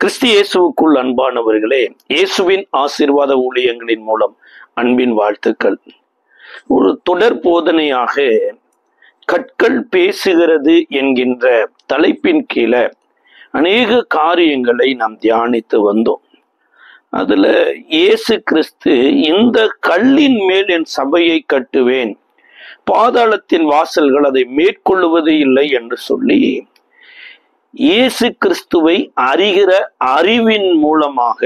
கிறிஸ்து இயேசுவுக்குள் அன்பானவர்களே, இயேசுவின் ஆசீர்வாத ஊழியங்களின் மூலம் அன்பின் வாழ்த்துக்கள். ஒரு தொடர் போதனையாக கற்கள் பேசுகிறது என்கின்ற தலைப்பின் கீழே அநேக காரியங்களை நாம் தியானித்து வந்தோம். அதுல இயேசு கிறிஸ்து இந்த கல்லின் மேல் என் சபையை கட்டுவேன், பாதாளத்தின் வாசல்கள் அதை மேற்கொள்ளுவது இல்லை என்று சொல்லி இயேசு கிறிஸ்துவை அறிகிற அறிவின் மூலமாக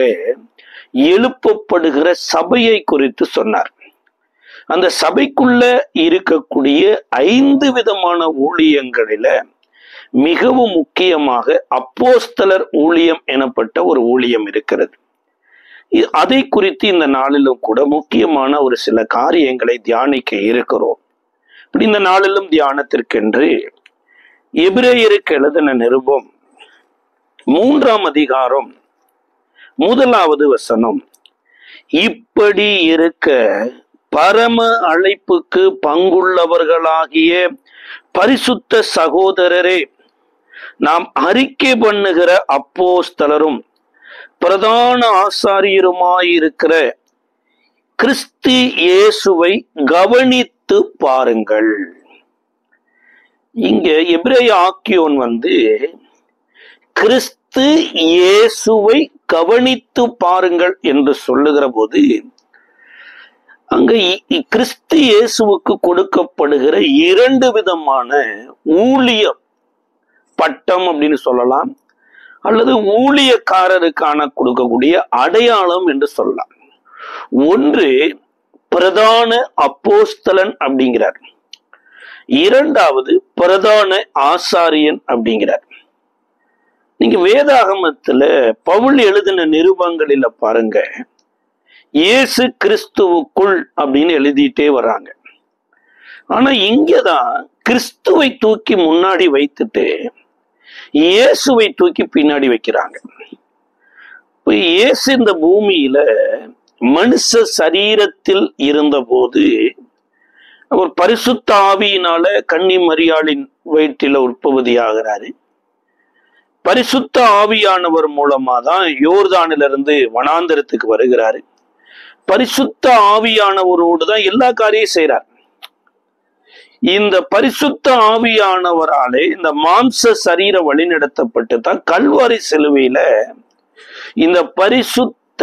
எழுப்பப்படுகிற சபையை குறித்து சொன்னார். அந்த சபைக்குள்ள இருக்கக்கூடிய 5 விதமான ஊழியங்களில மிகவும் முக்கியமாக அப்போஸ்தலர் ஊழியம் எனப்பட்ட ஒரு ஊழியம் இருக்கிறது. அதை குறித்து இந்த நாளிலும் கூட முக்கியமான ஒரு சில காரியங்களை தியானிக்க இருக்கிறோம். இப்படி இந்த நாளிலும் தியானத்திற்கென்று எபிரேயருக்கு எழுதின நிருபம் 3ஆம் அதிகாரம் 1வது வசனம், இப்படி இருக்க பரம அழைப்புக்கு பங்குள்ளவர்களாகிய பரிசுத்த சகோதரரே, நாம் அறிக்கை பண்ணுகிற அப்போஸ்தலரும் பிரதான ஆசாரியருமாயிருக்கிற கிறிஸ்து இயேசுவை கவனித்து பாருங்கள். இங்க எபிரேய ஆக்கியோன் கிறிஸ்து இயேசுவை கவனித்து பாருங்கள் என்று சொல்லுகிற போது அங்க கிறிஸ்து இயேசுவுக்கு கொடுக்கப்படுகிற 2 விதமான ஊழிய பட்டம் அப்படின்னு சொல்லலாம், அல்லது ஊழியக்காரருக்கான கொடுக்கக்கூடிய அடையாளம் என்று சொல்லலாம். ஒன்று பிரதான அப்போஸ்தலன் அப்படிங்கிறார், 2வது பிரதான ஆசாரியன் அப்படிங்கிறார். நீங்க வேதாகமத்துல பவுல் எழுதின நிருபங்களில பாருங்க, இயேசு கிறிஸ்துவுக்குள் அப்படின்னு எழுதிட்டே வர்றாங்க. ஆனா இங்கதான் கிறிஸ்துவை தூக்கி முன்னாடி வைத்துட்டு இயேசுவை தூக்கி பின்னாடி வைக்கிறாங்க. இயேசு இந்த பூமியில மனுஷ சரீரத்தில் இருந்தபோது அவர் பரிசுத்த ஆவியினால கன்னி மரியாளின் வயிற்றில உற்பத்தியாகிறாரு. பரிசுத்த ஆவியானவர் மூலமா தான் யோர்தானிலிருந்து வனாந்தரத்துக்கு வருகிறாரு. பரிசுத்த ஆவியானவரோடு தான் எல்லா காரியம் செய்யறார். இந்த பரிசுத்த ஆவியானவராலே இந்த மாம்ச சரீர வழிநடத்தப்பட்டு தான் கல்வாரி சிலுவையில இந்த பரிசுத்த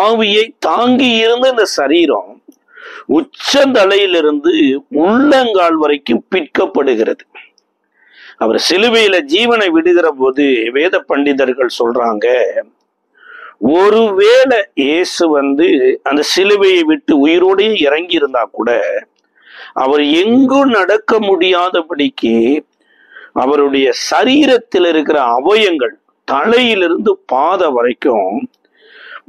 ஆவியை தாங்கி இருந்த இந்த சரீரம் உச்சந்தலையிலிருந்து உள்ளங்கால் வரைக்கும் பிற்கப்படுகிறது. அவர் சிலுவையில ஜீவனை விடுகிற போது வேத பண்டிதர்கள் சொல்றாங்க, ஒருவேளை இயேசு அந்த சிலுவையை விட்டு உயிரோடே இறங்கி இருந்தா கூட அவர் எங்கும் நடக்க முடியாதபடிக்கு அவருடைய சரீரத்தில் இருக்கிற அவயங்கள் தலையிலிருந்து பாதம் வரைக்கும்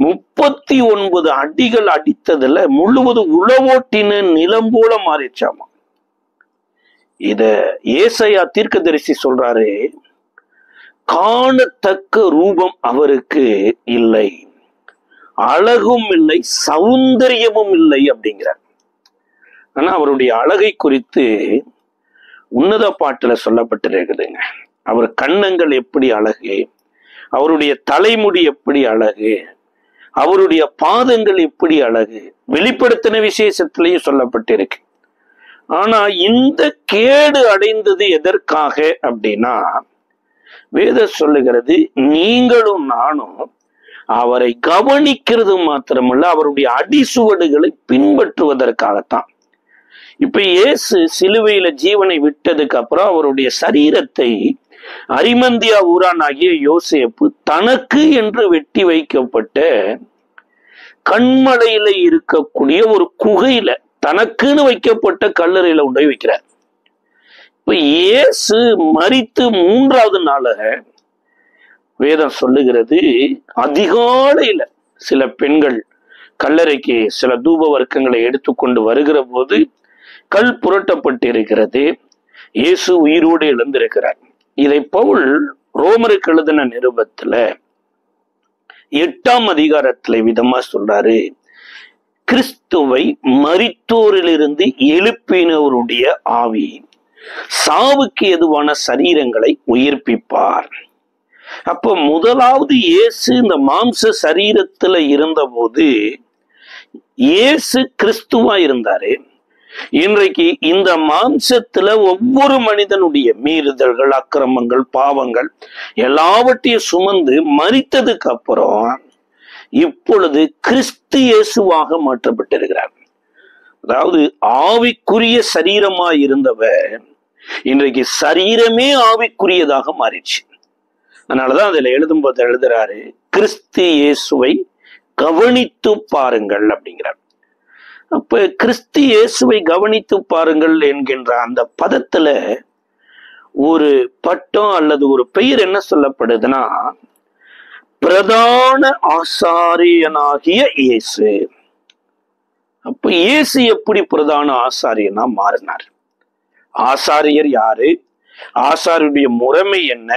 39 அடிகள் அடித்ததுல முழுவதும் உளவோட்டின நிலம் போல மாறிச்சாமா. இத ஏசாயா தீர்க்கதரிசி சொல்றாரு, காணத்தக்க ரூபம் அவருக்கு இல்லை, அழகும் இல்லை, சௌந்தரியமும் இல்லை அப்படிங்கிறார். ஆனா அவருடைய அழகை குறித்து உன்னத பாட்டுல சொல்லப்பட்டிருக்குதுங்க. அவர் கன்னங்கள் எப்படி அழகு, அவருடைய தலைமுடி எப்படி அழகு, அவருடைய பாதங்கள் எப்படி அழகு, வெளிப்படுத்தின விசேஷத்திலேயே சொல்லப்பட்டிருக்கு. ஆனா இந்த கேடு அடைந்தது எதற்காக அப்படின்னா, வேதம் சொல்லுகிறது, நீங்களும் நானும் அவரை கவனிக்கிறது மாத்திரமல்ல, அவருடைய அடிசுவடுகளை பின்பற்றுவதற்காகத்தான். இப்ப இயேசு சிலுவையில ஜீவனை விட்டதுக்கு அப்புறம் அவருடைய சரீரத்தை அரிமந்தியா ஊரான் ஆகிய யோசேப்பு தனக்கு என்று வெட்டி வைக்கப்பட்ட கண்மலையில இருக்கக்கூடிய ஒரு குகையில தனக்குன்னு வைக்கப்பட்ட கல்லறையில உண்டை வைக்கிறார். இப்ப இயேசு மரித்து 3வது நாளாக வேதம் சொல்லுகிறது, அதிகாலையில சில பெண்கள் கல்லறைக்கு சில தூப வர்க்கங்களை எடுத்துக்கொண்டு வருகிற போது கல் புரட்டப்பட்டிருக்கிறது. இயேசு உயிரோடு எழுந்திருக்கிறார். இதை பவுல் ரோமருக்கு எழுதின நிருபத்துல 8ஆம் அதிகாரத்துல விதமா சொல்றாரு, கிறிஸ்துவை மரித்தோரிலிருந்து எழுப்பினவருடைய ஆவி சாவுக்கு எதுவான சரீரங்களை உயிர்ப்பிப்பார். அப்ப முதலாவது இயேசு இந்த மாம்ச சரீரத்துல இருந்த போது இயேசு கிறிஸ்துவா இருந்தாரு. இன்றைக்கு இந்த மாம்சத்துல ஒவ்வொரு மனிதனுடைய மீறுதல்கள், அக்கிரமங்கள், பாவங்கள் எல்லாவற்றையும் சுமந்து மரித்ததுக்கு அப்புறம் இப்பொழுது கிறிஸ்து இயேசுவாக மாற்றப்பட்டிருக்கிறார். அதாவது ஆவிக்குரிய சரீரமா இருந்தவர் இன்றைக்கு சரீரமே ஆவிக்குரியதாக மாறிடுச்சு. அதனாலதான் அதுல எழுதும்போது எழுதுறாரு, கிறிஸ்து இயேசுவை கவனித்து பாருங்கள் அப்படிங்கிறார். அப்ப கிறிஸ்து இயேசுவை கவனித்து பாருங்கள் என்கின்ற அந்த பதத்துல ஒரு பட்டம் அல்லது ஒரு பெயர் என்ன சொல்லப்படுதுன்னா, பிரதான ஆசாரியனாகிய இயேசு. அப்ப இயேசு எப்படி பிரதான ஆசாரியனா மாறினார்? ஆசாரியர் யாரு? ஆசாரியனுடைய முறைமை என்ன?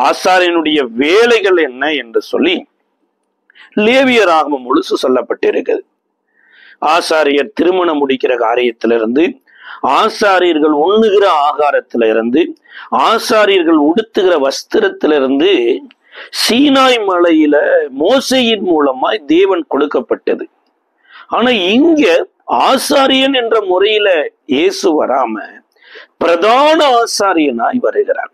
ஆசாரியனுடைய வேலைகள் என்ன என்று சொல்லி லேவியராகமம் முழுசு சொல்லப்பட்டிருக்கிறது. ஆசாரியர் திருமணம் முடிக்கிற காரியத்திலிருந்து, ஆசாரியர்கள் உண்ணுகிற ஆகாரத்திலிருந்து, ஆசாரியர்கள் உடுத்துகிற வஸ்திரத்திலிருந்து சீனாய் மலையில மோசையின் மூலமாய் தேவன் கொடுக்கப்பட்டது. ஆனா இங்க ஆசாரியன் என்ற முறையில இயேசு வராம பிரதான ஆசாரியனாய் வருகிறார்.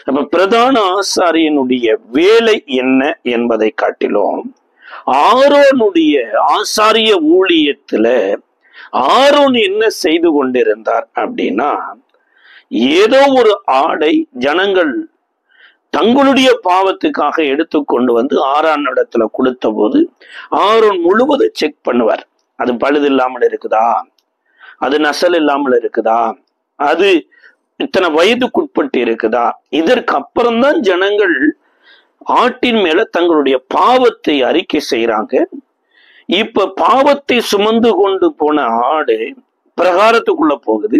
அப்ப பிரதான ஆசாரியனுடைய வேலை என்ன என்பதை காட்டிலும் ஆரோனுடைய ஆசாரிய ஊழியத்துல ஆரோன் என்ன செய்து கொண்டிருந்தார் அப்படின்னா, ஏதோ ஒரு ஆடை ஜனங்கள் தங்களுடைய பாவத்துக்காக எடுத்துக்கொண்டு வந்து ஆரோன் இடத்துல கொடுத்த போது ஆரோன் முழுவதும் செக் பண்ணுவார். அது பழுது இல்லாமல் இருக்குதா, அது நசல் இல்லாமல் இருக்குதா, அது இத்தனை வயதுக்குட்பட்டு இருக்குதா. இதற்கு அப்புறம்தான் ஜனங்கள் ஆட்டின் மேல தங்களுடைய பாவத்தை அறிக்கை செய்யறாங்க. இப்ப பாவத்தை சுமந்து கொண்டு போன ஆடு பிரகாரத்துக்குள்ள போகுது.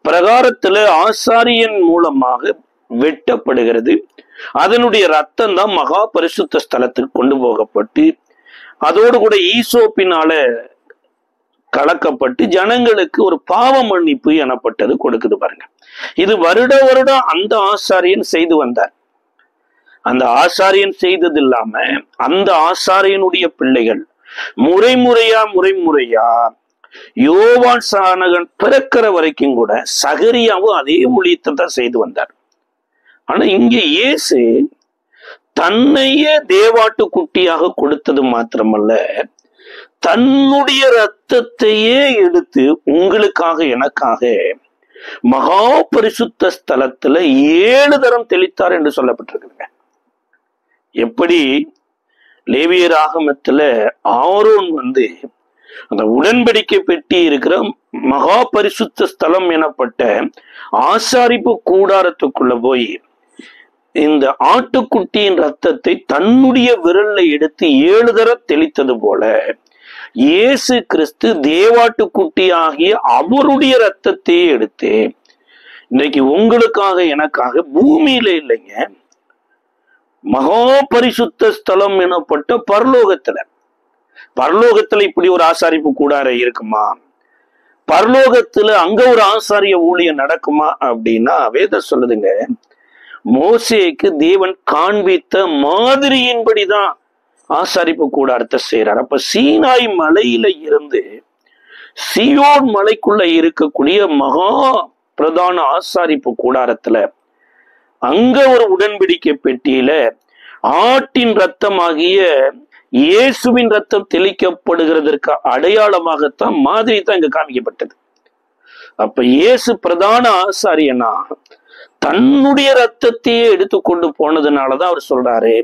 பிரகாரத்துல ஆசாரியன் மூலமாக வெட்டப்படுகிறது. அதனுடைய ரத்தம் தான் மகா பரிசுத்த ஸ்தலத்துக்கு கொண்டு போகப்பட்டு அதோடு கூட ஈசோப்பினால கலக்கப்பட்டு ஜனங்களுக்கு ஒரு பாவ மன்னிப்பு எனப்பட்டது கொடுக்குது பாருங்க. இது வருட வருடம் அந்த ஆசாரியன் செய்து வந்தார். அந்த ஆசாரியன் செய்தது இல்லாம அந்த ஆசாரியனுடைய பிள்ளைகள் முறைமுறையா யோவான் சானகன் பிறக்கிற வரைக்கும் கூட சகரியாவும் அதே ஊழியத்தை தான் செய்து வந்தார். ஆனா இங்க இயேசு தன்னையே தேவாட்டு குட்டியாக கொடுத்தது மாத்திரமல்ல, தன்னுடைய ரத்தத்தையே எடுத்து உங்களுக்காக எனக்காக மகா பரிசுத்த ஸ்தலத்துல 7 தரம் தெளித்தார் என்று சொல்லப்பட்டிருக்குங்க. எப்படி லேவியர் ஆகமத்துல ஆரோன் வந்து அந்த உடன்படிக்கை பெட்டி இருக்கிற மகா பரிசுத்த ஸ்தலம் எனப்பட்ட ஆசாரிப்பு கூடாரத்துக்குள்ள போய் இந்த ஆட்டுக்குட்டியின் ரத்தத்தை தன்னுடைய விரல்ல எடுத்து 7 தரம் தெளித்தது போல இயேசு கிறிஸ்து தேவாட்டுக்குட்டி ஆகிய அவருடைய ரத்தத்தையே எடுத்து இன்னைக்கு உங்களுக்காக எனக்காக பூமியில இல்லைங்க, மகா பரிசுத்த ஸ்தலம் எனப்பட்ட பரலோகத்துல இப்படி ஒரு ஆசாரிப்பு கூடாரம் இருக்குமா? பரலோகத்துல அங்க ஒரு ஆசாரிய ஊழியம் நடக்குமா அப்படின்னா வேதம் சொல்லுதுங்க, மோசேக்கு தேவன் காண்பித்த மாதிரியின்படிதான் ஆசாரிப்பு கூடாரத்தை செய்யறார். அப்ப சீனாய் மலையில இருந்து சியோன் மலைக்குள்ள இருக்கக்கூடிய மகா பிரதான ஆசாரிப்பு கூடாரத்துல அங்க ஒரு உடன்படிக்கை பெட்டியில ஆட்டின் ரத்தமாகிய இயேசுவின் ரத்தம் தெளிக்கப்படுகிறதற்கு அடையாளமாகத்தான் மாதிரி தான் இங்க காமிக்கப்பட்டது. அப்ப இயேசு பிரதான ஆசாரியனா தன்னுடைய ரத்தத்தையே எடுத்துக்கொண்டு போனதுனாலதான் அவர் சொல்றாரு,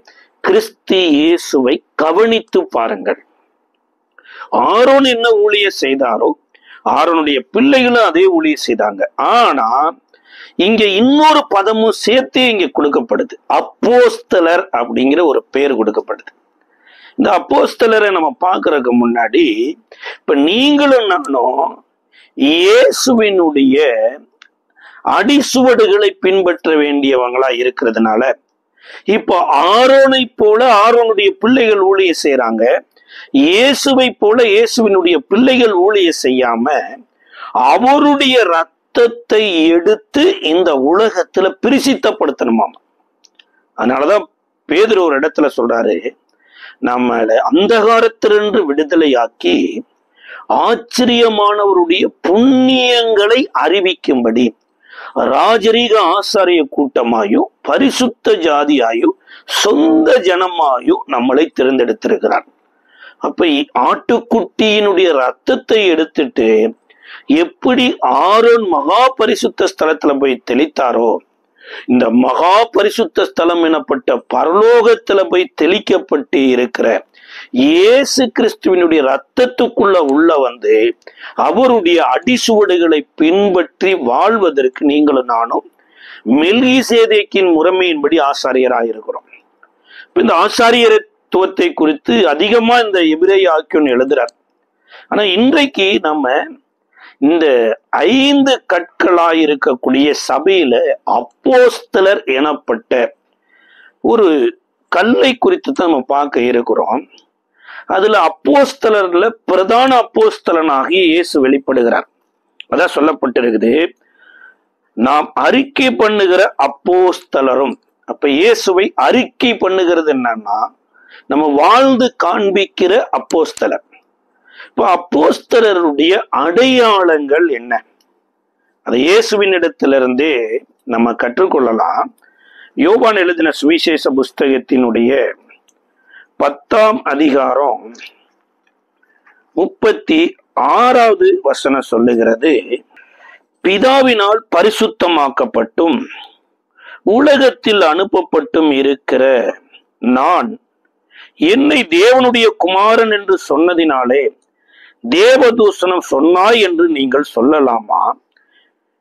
கிறிஸ்து இயேசுவை கவனித்து பாருங்கள். ஆரோன் என்ன ஊழியம் செய்தாரோ ஆரோனுடைய பிள்ளைகளும் அதே ஊழியம் செய்தாங்க. ஆனா இங்க இன்னொரு பதமும் சேர்த்து இங்க கொடுக்கப்படுது, அப்போஸ்தலர் அப்படிங்கிற ஒரு பெயர் கொடுக்கப்படுது. இந்த அப்போஸ்தலரை நம்ம பார்க்கறதுக்கு முன்னாடி இப்ப நீங்களும் நானும் இயேசுவினுடைய அடிசுவடுகளை பின்பற்ற வேண்டியவங்களா இருக்கிறதுனால இப்போ ஆரோனை போல ஆரோனுடைய பிள்ளைகள் ஊழியம் செய்யறாங்க, இயேசுவை போல இயேசுவினுடைய பிள்ளைகள் ஊழியம் செய்யாம அவருடைய ரத்தத்தை எடுத்து இந்த உலகத்துல பிரசித்தப்படுத்தணுமாம். அதனாலதான் பேதுரு ஒரு இடத்துல சொல்றாரு, நம்மளை அந்தகாரத்திலிருந்து விடுதலையாக்கி ஆச்சரியமானவருடைய புண்ணியங்களை அறிவிக்கும்படி ராஜரீக ஆசாரிய கூட்டமாயும் பரிசுத்த ஜாதியாயும் சொந்த ஜனமாயும் நம்மளை தேர்ந்தெடுத்திருக்கிறார். அப்ப ஆட்டுக்குட்டியினுடைய ரத்தத்தை எடுத்துட்டு எப்படி ஆரோன் மகா பரிசுத்த ஸ்தலத்துல போய் தெளித்தாரோ, இந்த மகா பரிசுத்த ஸ்தலம் எனப்பட்ட பரலோகத்துல போய் தெளிக்கப்பட்டு இருக்கிற இயேசு கிறிஸ்துவினுடைய ரத்தத்துக்குள்ள உள்ள வந்து அவருடைய அடிசுவடுகளை பின்பற்றி வாழ்வதற்கு நீங்களும் நானும் மெல்கிசேதேக்கின் முறைமையின்படி ஆசாரியராயிருக்கிறோம். இந்த ஆசாரியத்துவத்தை குறித்து அதிகமா இந்த எபிரேய ஆக்கியோன் எழுதுறார். ஆனா இன்றைக்கு நம்ம இந்த 5 கற்களாயிருக்கக்கூடிய சபையில அப்போஸ்தலர் எனப்பட்ட ஒரு கல்லை குறித்து தான் நம்ம பார்க்க இருக்கிறோம். அதுல அப்போஸ்தலர்ல பிரதான அப்போஸ்தலனாகிய இயேசு வெளிப்படுகிறார். அதான் சொல்லப்பட்டிருக்குது, நாம் அறிக்கை பண்ணுகிற அப்போஸ்தலரும். அப்ப இயேசுவை அறிக்கை பண்ணுகிறது என்னன்னா, நம்ம வாழ்ந்து காண்பிக்கிற அப்போஸ்தலர். இப்ப அப்போஸ்தலருடைய அடையாளங்கள் என்ன, அதை இயேசுவின் இடத்திலிருந்தே நம்ம கற்றுக்கொள்ளலாம். யோவான் எழுதின சுவிசேஷ புஸ்தகத்தினுடைய 10ஆம் அதிகாரம் 36வது வசனம் சொல்லுகிறது, பிதாவினால் பரிசுத்தமாக்கப்பட்டும் உலகத்தில் அனுப்பப்பட்டும் இருக்கிற நான் என்னை தேவனுடைய குமாரன் என்று சொன்னதினாலே தேவதூஷணம் சொன்னாய் என்று நீங்கள் சொல்லலாமா?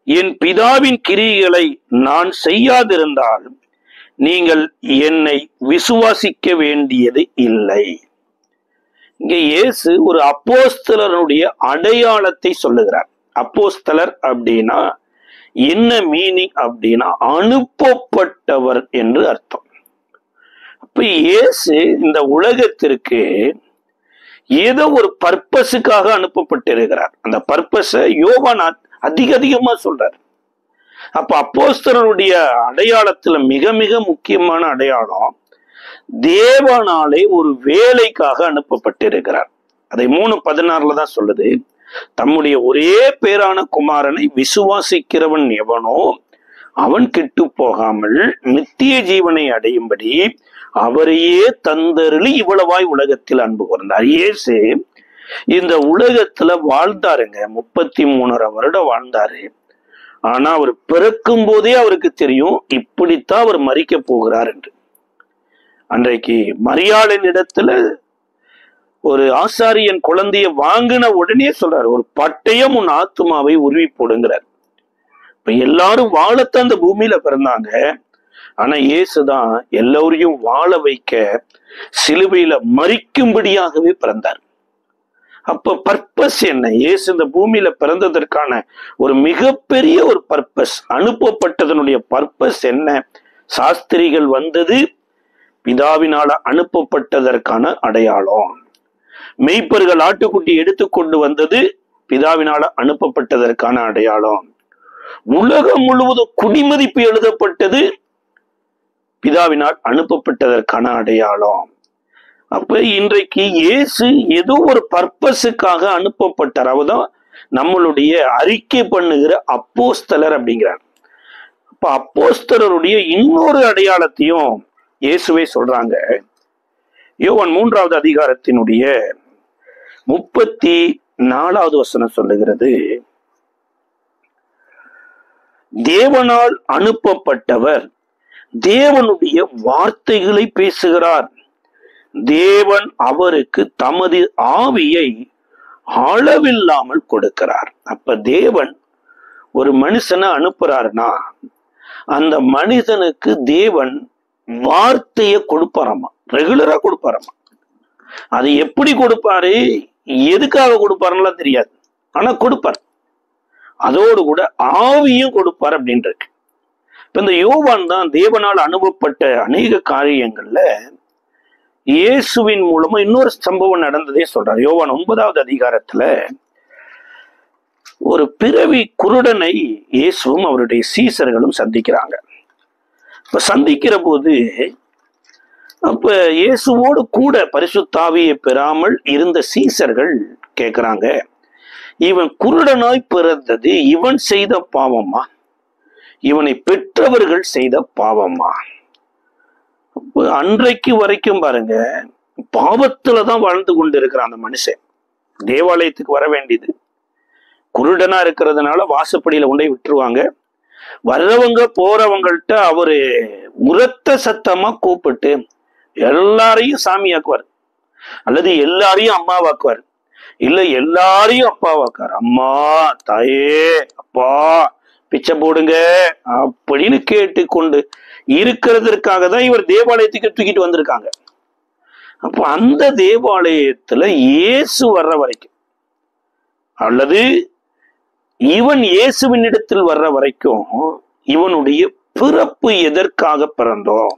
என் பிதாவின் கிரியைகளை நான் செய்யாதிருந்தால் நீங்கள் என்னை விசுவாசிக்க வேண்டியது இல்லை. இங்க இயேசு ஒரு அப்போஸ்தலருடைய அடையாளத்தை சொல்லுகிறார். அப்போஸ்தலர் அப்படின்னா என்ன மீனிங் அப்படின்னா அனுப்பப்பட்டவர் என்று அர்த்தம். அப்ப இயேசு இந்த உலகத்திற்கு ஏதோ ஒரு பர்பஸுக்காக அனுப்பப்பட்டிருக்கிறார். அந்த பர்பஸை யோவான் அதிகமா சொல்றார். அப்ப அப்போஸ்தலருடைய அடையாளத்துல மிக மிக முக்கியமான அடையாளம், தேவனாலே ஒரு வேலைக்காக அனுப்பப்பட்டிருக்கிறார். அதை 3:16 தான் சொல்லுது, தம்முடைய ஒரே பேரான குமாரனை விசுவாசிக்கிறவன் எவனோ அவன் கெட்டு போகாமல் நித்திய ஜீவனை அடையும்படி அவரையே தந்தருளி இவ்வளவாய் உலகத்தில் அன்பு கூர்ந்தார். இயேசு இந்த உலகத்துல வாழ்ந்தாருங்க, 33 வருடம் வாழ்ந்தாரு. ஆனா அவர் பிறக்கும் போதே அவருக்கு தெரியும் இப்படித்தான் அவர் மரிக்க போகிறார் என்று. அன்றைக்கு மரியாளின் இடத்துல ஒரு ஆசாரியன் குழந்தைய வாங்கின உடனே சொல்றாரு, ஒரு பட்டயம் உன் ஆத்துமாவை உருவி போடுங்கிறார். இப்ப எல்லாரும் வாழத்தான் அந்த பூமியில பிறந்தாங்க. ஆனா இயேசுதான் எல்லோரையும் வாழ வைக்க சிலுவையில மரிக்கும்படியாகவே பிறந்தார். அப்ப பர்பஸ் என்ன? இயேசு இந்த பூமியில பிறந்ததற்கான ஒரு மிகப்பெரிய ஒரு பர்பஸ், அனுப்பப்பட்டதனுடைய பர்பஸ் என்ன? சாஸ்திரிகள் வந்தது பிதாவினால அனுப்பப்பட்டதற்கான அடையாளம். மெய்ப்பர்கள் ஆட்டுக்குட்டி எடுத்துக்கொண்டு வந்தது பிதாவினால அனுப்பப்பட்டதற்கான அடையாளம். உலகம் முழுவதும் குடிமதிப்பு எழுதப்பட்டது பிதாவினால் அனுப்பப்பட்டதற்கான அடையாளம். அப்ப இன்றைக்கு இயேசு ஏதோ ஒரு பர்பஸுக்காக அனுப்பப்பட்டார். அவதான் நம்மளுடைய அறிக்கை பண்ணுகிற அப்போஸ்தலர் அப்படிங்கிறார். அப்ப அப்போஸ்தலருடைய இன்னொரு அடையாளத்தையும் இயேசுவே சொல்றாங்க. யோவான் 3வது அதிகாரத்தினுடைய 34வது வசனம் சொல்லுகிறது, தேவனால் அனுப்பப்பட்டவர் தேவனுடைய வார்த்தைகளை பேசுகிறார். தேவன் அவருக்கு தமது ஆவியை அளவில்லாமல் கொடுக்கிறார். அப்ப தேவன் ஒரு மனுஷனை அனுப்புறாருன்னா அந்த மனிதனுக்கு தேவன் வார்த்தையை கொடுப்பாராமா, ரெகுலரா கொடுப்பாராமா. அது எப்படி கொடுப்பாரு, எதுக்காக கொடுப்பாருலாம் தெரியாது, ஆனா கொடுப்பார். அதோடு கூட ஆவியும் கொடுப்பார் அப்படின்ட்டு இருக்கு. இப்ப இந்த யோவான் தான் தேவனால் அனுப்பப்பட்ட அநேக காரியங்கள்ல இயேசுவின் மூலமா இன்னொரு சம்பவம் நடந்ததே சொல்றார். யோவான் 9வது அதிகாரத்துல ஒரு பிறவி குருடனை இயேசுவும் அவருடைய சீசர்களும் சந்திக்கிறாங்க. இப்ப சந்திக்கிற போது அப்ப இயேசுவோடு கூட பரிசுத்த ஆவியை பெறாமல் இருந்த சீசர்கள் கேட்கிறாங்க, இவன் குருடனாய் பிறந்தது இவன் செய்த பாவமா, இவனை பெற்றவர்கள் செய்த பாவமா? அன்றைக்கு வரைக்கும் பாருங்க, பாவத்துலதான் வாழ்ந்து கொண்டு இருக்கிறான் அந்த மனுஷன். தேவாலயத்துக்கு வர வேண்டியது, குருடனா இருக்கிறதுனால வாசப்படியில கொண்டே விட்டுருவாங்க. வர்றவங்க போறவங்கள்ட்ட அவரு உரத்த சத்தமா கூப்பிட்டு எல்லாரையும் சாமியாக்குவார், அல்லது எல்லாரையும் அம்மாவாக்குவார், இல்ல எல்லாரையும் அப்பாவாக்குவார். அம்மா, தாயே, அப்பா, பிச்சை போடுங்க அப்படின்னு கேட்டு கொண்டு இருக்கிறதுக்காக தான் இவர் தேவாலயத்துக்கு தூக்கிட்டு வந்திருக்காங்க. அப்ப அந்த தேவாலயத்துல இயேசு வர்ற வரைக்கும், அல்லது இவன் இயேசுவின் இடத்தில் வர்ற வரைக்கும், இவனுடைய பிறப்பு எதற்காக பிறந்தோம்,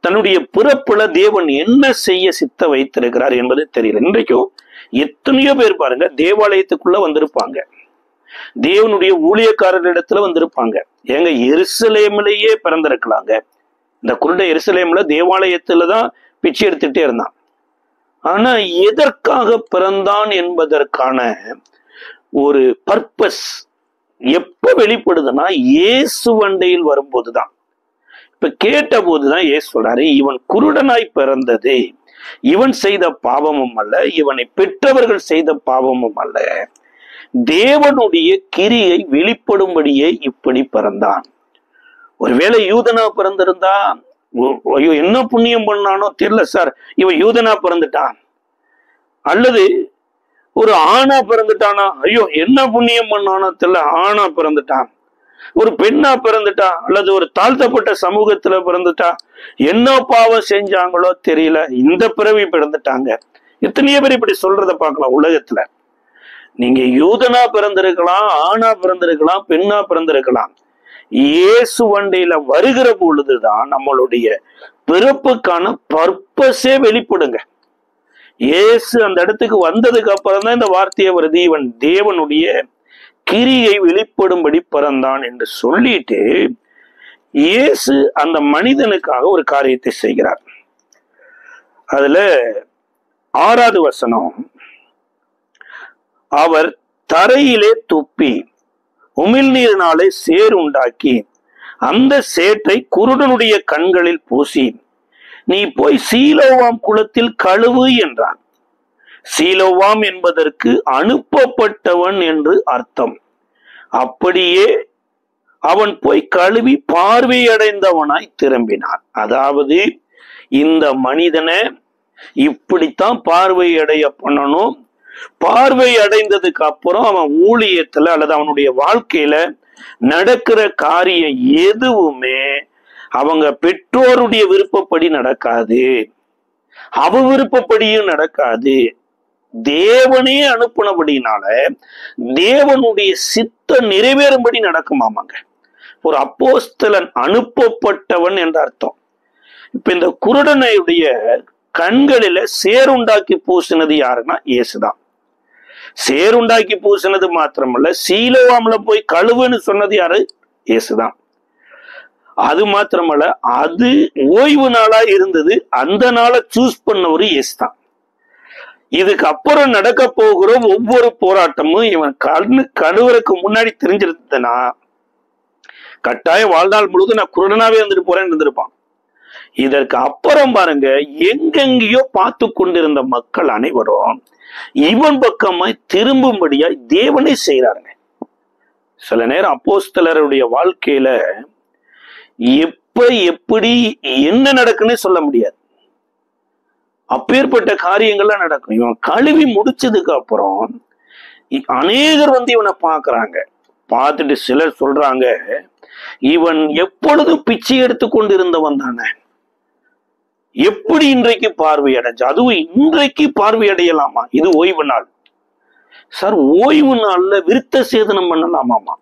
தன்னுடைய பிறப்புல தேவன் என்ன செய்ய சித்த வைத்திருக்கிறார் என்பது தெரியல. இன்றைக்கும் எத்தனையோ பேர் பாருங்க தேவாலயத்துக்குள்ள வந்திருப்பாங்க, தேவனுடைய ஊழியக்காரர்களிடத்துல வந்திருப்பாங்க. ஏங்க, எருசலேமிலேயே பிறந்திருக்கலாங்க. இந்த குருட எருசலேம்ல தேவாலயத்துலதான் பிச்சை எடுத்துட்டே இருந்தான். ஆனா எதற்காக பிறந்தான் என்பதற்கான ஒரு பர்பஸ் எப்ப வெளிப்படுதுன்னா இயேசு வண்டையில் வரும்போதுதான். இப்ப கேட்ட போதுதான் இயேசு சொல்றாரு, இவன் குருடனாய் பிறந்தது இவன் செய்த பாவமும் அல்ல, இவனை பெற்றவர்கள் செய்த பாவமும் அல்ல, தேவனுடைய கிரியை வெளிப்படும்படியே இப்படி பிறந்தான். ஒருவேளை யூதனா பிறந்திருந்தா, ஐயோ என்ன புண்ணியம் பண்ணானோ தெரியல சார், இவன் யூதனா பிறந்துட்டான். அல்லது ஒரு ஆணா பிறந்துட்டானா, ஐயோ என்ன புண்ணியம் பண்ணானோ தெரியல, ஆணா பிறந்துட்டான். ஒரு பெண்ணா பிறந்துட்டா, அல்லது ஒரு தாழ்த்தப்பட்ட சமூகத்துல பிறந்துட்டா, என்ன பாவம் செஞ்சாங்களோ தெரியல, இந்த பிறவி பிறந்துட்டாங்க. எத்தனையோ பேர் இப்படி சொல்றத பார்க்கலாம் உலகத்துல. நீங்க யூதனா பிறந்திருக்கலாம், ஆணா பிறந்திருக்கலாம், பெண்ணா பிறந்திருக்கலாம். இயேசு வண்டையில வருகிற பொழுதுதான் நம்மளுடைய பிறப்புக்கான பர்பஸே வெளிப்படுங்க. இயேசு அந்த இடத்துக்கு வந்ததுக்கு அப்புறம் தான் இந்த வார்த்தையை வருது, இவன் தேவனுடைய கிரியை வெளிப்படும்படி பிறந்தான் என்று சொல்லிட்டு இயேசு அந்த மனிதனுக்காக ஒரு காரியத்தை செய்கிறார். அதுல 6வது வசனம், அவர் தரையிலே துப்பி உமிழ்நீரினாலே சேர் உண்டாக்கி அந்த சேற்றை குருடனுடைய கண்களில் பூசி நீ போய் சீலோவாம் குளத்தில் கழுவு என்றான். சீலோவாம் என்பதற்கு அனுப்பப்பட்டவன் என்று அர்த்தம். அப்படியே அவன் போய் கழுவி பார்வையடைந்தவனாய் திரும்பினான். அதாவது இந்த மனிதனை இப்படித்தான் பார்வையடைய பண்ணணும். பார்வை அடைந்ததுக்கு அப்புறம் அவன் ஊழியத்துல அல்லது அவனுடைய வாழ்க்கையில நடக்கிற காரியம் எதுவுமே அவங்க பெற்றோருடைய விருப்பப்படி நடக்காது, அவ விருப்பப்படியும் நடக்காது. தேவனே அனுப்புனபடினால தேவனுடைய சித்தம் நிறைவேறும்படி நடக்குமாமாங்க. ஒரு அப்போஸ்தலன் அனுப்பப்பட்டவன் என்ற அர்த்தம். இப்ப இந்த குருடனுடைய கண்களில சேருண்டாக்கி பூசினது யாருன்னா இயேசுதான். சேருண்டாக்கி பூசினது மாத்திரமல்ல, சீலோவாம்ல போய் கழுவுன்னு சொன்னது யாரு? இயேசுதான். அது மாத்திரமல்ல, அது ஓய்வு நாளா இருந்தது, அந்த நாளை சூஸ் பண்ணவரு இயேசுதான். இதுக்கு அப்புறம் நடக்க போகிற ஒவ்வொரு போராட்டமும் இவன் கழுவுறதுக்கு முன்னாடி தெரிஞ்சிருந்தனா கட்டாயம் வாழ்நாள் முழுவதும் நான் குருடனாவே இருந்துட்டு போறேன்னு இருந்திருப்பான். இதற்கு அப்புறம் பாருங்க, எங்கெங்கேயோ பார்த்து கொண்டிருந்த மக்கள் அனைவரும் இவன் பக்கமாய் திரும்பும்படியாய் தேவனே செய்யறாருங்க. சில நேரம் அப்போஸ்தலருடைய வாழ்க்கையில எப்ப எப்படி என்ன நடக்குன்னு சொல்ல முடியாது, அப்பேற்பட்ட காரியங்கள்லாம் நடக்கும். இவன் கழுவி முடிச்சதுக்கு அப்புறம் அநேகர் வந்து இவனை பார்க்கறாங்க. பார்த்துட்டு சிலர் சொல்றாங்க, இவன் எப்பொழுதும் பிச்சை எடுத்து கொண்டு இருந்தவன் தானே, எப்படி இன்றைக்கு பார்வை அடைஞ்ச? அதுவும் இன்றைக்கு பார்வை அடையலாமா? இது ஓய்வு நாள் சார். ஓய்வு நாள்ல விருத்த சேதனம் பண்ணலாமாமா?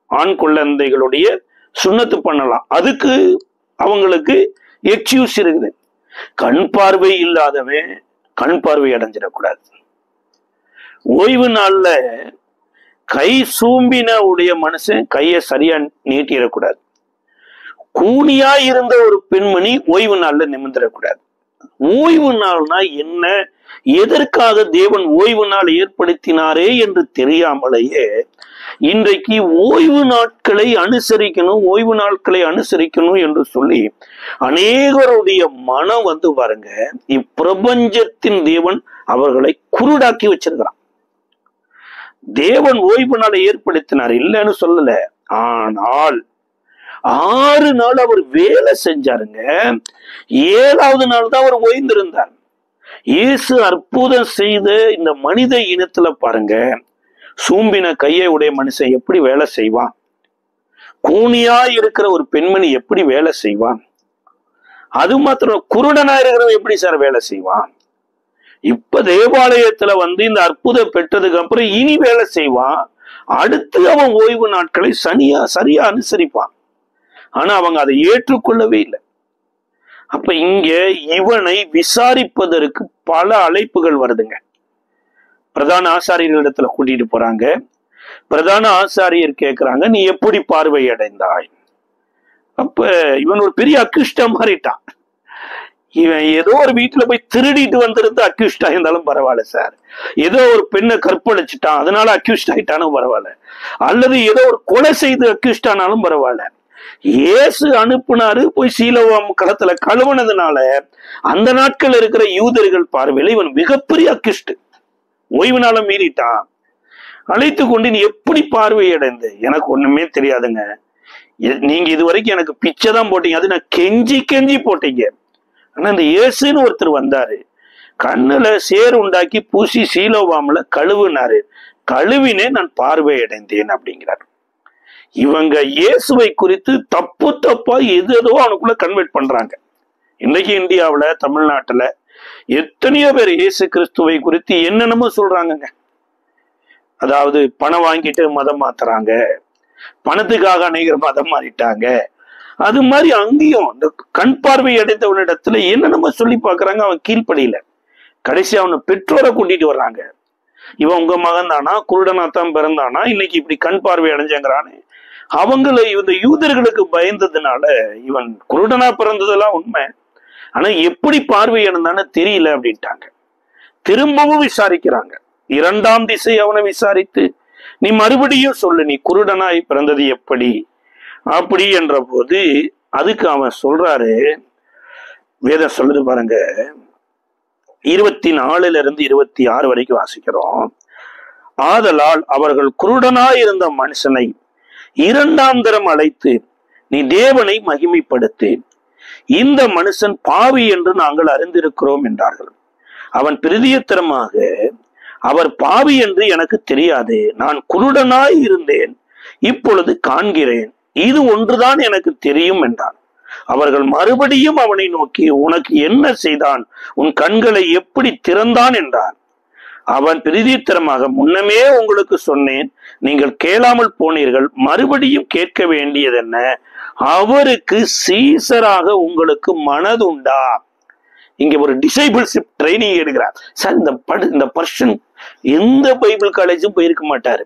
ஆண் குழந்தைகளுடைய சுண்ணத்து பண்ணலாம், அதுக்கு அவங்களுக்கு எக்ஸ்கியூஸ் இருக்குது. கண் பார்வை இல்லாதவன் கண் பார்வை அடைஞ்சிடக்கூடாது. ஓய்வு நாள்ல கை சூம்பின உடைய மனுஷன் கையை சரியா நீட்டிடக்கூடாது. கூனியா இருந்த ஒரு பெண்மணி ஓய்வு நாள்ல நிமிர்ந்துடக்கூடாது. ஓய்வு நாள்னா என்ன, எதற்காக தேவன் ஓய்வு நாள் ஏற்படுத்தினாரே என்று தெரியாமலேயே இன்றைக்கு ஓய்வு நாட்களை அனுசரிக்கணும், ஓய்வு நாட்களை அனுசரிக்கணும் என்று சொல்லி அநேகருடைய மனம் பாருங்க, இப்பிரபஞ்சத்தின் தேவன் அவர்களை குருடாக்கி வச்சிருக்கிறான். தேவன் ஓய்வு நாளை ஏற்படுத்தினார், இல்லைன்னு சொல்லல. ஆனால் 6 நாள் அவர் வேலை செஞ்சாருங்க. 7வது நாள் தான் அவர் ஓய்ந்திருந்தார். இயேசு அற்புதம் செய்த இந்த மனித இனத்துல பாருங்க, சூம்பின கையை உடைய மனுஷன் எப்படி வேலை செய்வான்? கூனியா இருக்கிற ஒரு பெண்மணி எப்படி வேலை செய்வான்? அது மாத்திரம் குருடனா இருக்கிறவன் எப்படி சார் வேலை செய்வான்? இப்ப தேவாலயத்துல இந்த அற்புதம் பெற்றதுக்கு அப்புறம் இனி வேலை செய்வான். அடுத்து அவன் ஓய்வு நாட்களை சரியா அனுசரிப்பான். ஆனா அவங்க அதை ஏற்றுக்கொள்ளவே இல்லை. அப்ப இங்க இவனை விசாரிப்பதற்கு பல அழைப்புகள் வருதுங்க. பிரதான ஆசாரியர்களிடத்துல கூட்டிட்டு போறாங்க. பிரதான ஆசாரியர் கேட்கிறாங்க, நீ எப்படி பார்வை அடைந்தாய்? அப்ப இவன் ஒரு பெரிய அக்யூஸ்டா மாறிட்டான். இவன் ஏதோ ஒரு வீட்டுல போய் திருடிட்டு வந்திருந்து அக்யூஸ்ட் ஆயிருந்தாலும் பரவாயில்ல சார், ஏதோ ஒரு பெண்ணை கற்பழிச்சுட்டான் அதனால அக்யூஸ்ட் ஆயிட்டானும் பரவாயில்ல, அல்லது ஏதோ ஒரு கொலை செய்து அக்யூஸ்ட் ஆனாலும் பரவாயில்ல, இயேசு அனுப்புனாரு போய் சீலோவாம் களத்துல கழுவுனதுனால அந்த நாட்கள் இருக்கிற யூதர்கள் பார்வையில இவன் மிகப்பெரிய அக்யூஸ்ட், ஓய்வு நாளம் மீறிட்டான். அழைத்து கொண்டு நீ எப்படி பார்வையடைந்து? எனக்கு ஒண்ணுமே தெரியாதுங்க, நீங்க இதுவரைக்கும் எனக்கு பிச்சை தான் போட்டீங்க, அது நான் கெஞ்சி கெஞ்சி போட்டீங்க. ஆனா இந்த இயேசுன்னு ஒருத்தர் வந்தாரு, கண்ணுல சேர் உண்டாக்கி பூசி சீலோவாம்ல கழுவுனாரு, கழுவினே நான் பார்வையடைந்தேன் அப்படிங்கிறார். இவங்க இயேசுவை குறித்து தப்பு தப்பா எதோ அவனுக்குள்ள கன்வெர்ட் பண்றாங்க. இன்னைக்கு இந்தியாவுல, தமிழ்நாட்டுல எத்தனையோ பேர் இயேசு கிறிஸ்துவை குறித்து என்னென்னமோ சொல்றாங்கங்க. அதாவது பணம் வாங்கிட்டு மதம் மாத்துறாங்க, பணத்துக்காக அநேகர் மதம் மாறிட்டாங்க. அது மாதிரி அங்கேயும் இந்த கண் பார்வை அடைந்தவனிடத்துல என்னென்னமோ சொல்லி பாக்குறாங்க. அவன் கீழ்ப்படியில கடைசி அவனை பெற்றோரை கூட்டிட்டு வர்றாங்க. இவன் உங்க மகன் தானா, குருடனாத்தான் பிறந்தானா, இன்னைக்கு இப்படி கண் பார்வை அடைஞ்சங்கிறானே. அவங்களை இந்த யூதர்களுக்கு பயந்ததுனால இவன் குருடனா பிறந்ததெல்லாம் உண்மை, ஆனா எப்படி பார்வை அடைந்தான்னு தெரியல அப்படின்ட்டாங்க. திரும்பவும் விசாரிக்கிறாங்க. 2ஆம் திசை அவனை விசாரித்து, நீ மறுபடியும் சொல்லு, நீ குருடனாய் பிறந்தது எப்படி அப்படி என்ற போது அதுக்கு அவன் சொல்றாரு, வேதம் சொல்லுது பாருங்க, 24 26 வரைக்கும் வாசிக்கிறோம். ஆதலால் அவர்கள் குருடனாய் இருந்த மனுஷனை 2ஆம் தரம் அழைத்து, நீ தேவனை மகிமைப்படுத்து, இந்த மனுஷன் பாவி என்று நாங்கள் அறிந்திருக்கிறோம் என்றார்கள். அவன் பிரதியுத்தரமாக, அவர் பாவி என்று எனக்கு தெரியாது, நான் குருடனாய் இருந்தேன், இப்பொழுது காண்கிறேன், இது ஒன்றுதான் எனக்கு தெரியும் என்றான். அவர்கள் மறுபடியும் அவனை நோக்கி, உனக்கு என்ன செய்தான், உன் கண்களை எப்படி திறந்தான் என்றார். அவன் பிரதியுத்தரமாக, முன்னமே உங்களுக்கு சொன்னேன், நீங்கள் கேளாமல் போனீர்கள், மறுபடியும் கேட்க வேண்டியதென்ன, அவருக்கு சீசராக உங்களுக்கு மனதுண்டா? இங்க ஒரு டிசைபிள்ஷிப் ட்ரைனிங் எடுக்கிறார் சார். இந்த பர்சன் எந்த பைபிள் காலேஜும் போயிருக்க மாட்டாரு,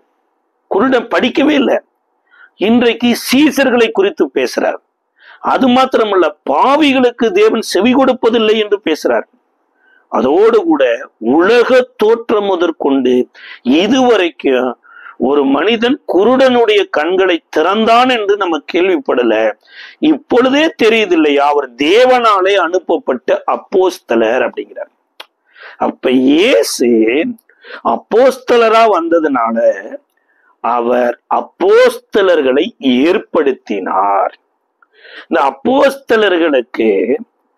குருடன் படிக்கவே இல்லை, இன்றைக்கு சீசர்களை குறித்து பேசுறார். அது மாத்திரமல்ல, பாவிகளுக்கு தேவன் செவி கொடுப்பதில்லை என்று பேசுறார். அதோடு கூட உலக தோற்றம் முதற்கொண்டு இதுவரைக்கும் ஒரு மனிதன் குருடனுடைய கண்களை திறந்தான் என்று நம்ம கேள்விப்படல. இப்பொழுதே தெரியுது இல்லையா, அவர் தேவனாலே அனுப்பப்பட்ட அப்போஸ்தலர் அப்படிங்கிறார். அப்ப இயேசு அப்போஸ்தலரா வந்ததுனால அவர் அப்போஸ்தலர்களை ஏற்படுத்தினார். இந்த அப்போஸ்தலர்களுக்கு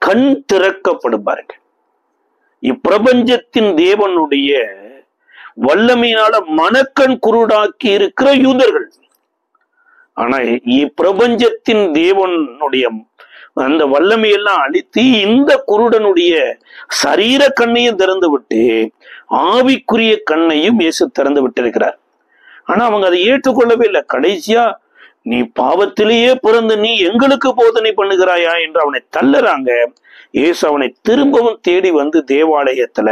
கண் திறக்கப்படும் பாருங்க. இப்பிரபஞ்சத்தின் தேவனுடைய வல்லமையினால மனக்கண் குருடாக்கி இருக்கிற யூதர்கள், ஆனா இப்பிரபஞ்சத்தின் தேவனுடைய அந்த வல்லமையெல்லாம் அழித்து இந்த குருடனுடைய சரீர கண்ணையும் திறந்து விட்டு ஆவிக்குரிய கண்ணையும் இயேசு திறந்து விட்டு இருக்கிறார். ஆனா அவங்க அதை ஏற்றுக்கொள்ளவே இல்லை. கடைசியா, நீ பாவத்திலேயே பிறந்து நீ எங்களுக்கு போதனை பண்ணுகிறாயா என்று அவனை தள்ளுறாங்க. இயேசு அவனை திரும்பவும் தேடி வந்து தேவாலயத்துல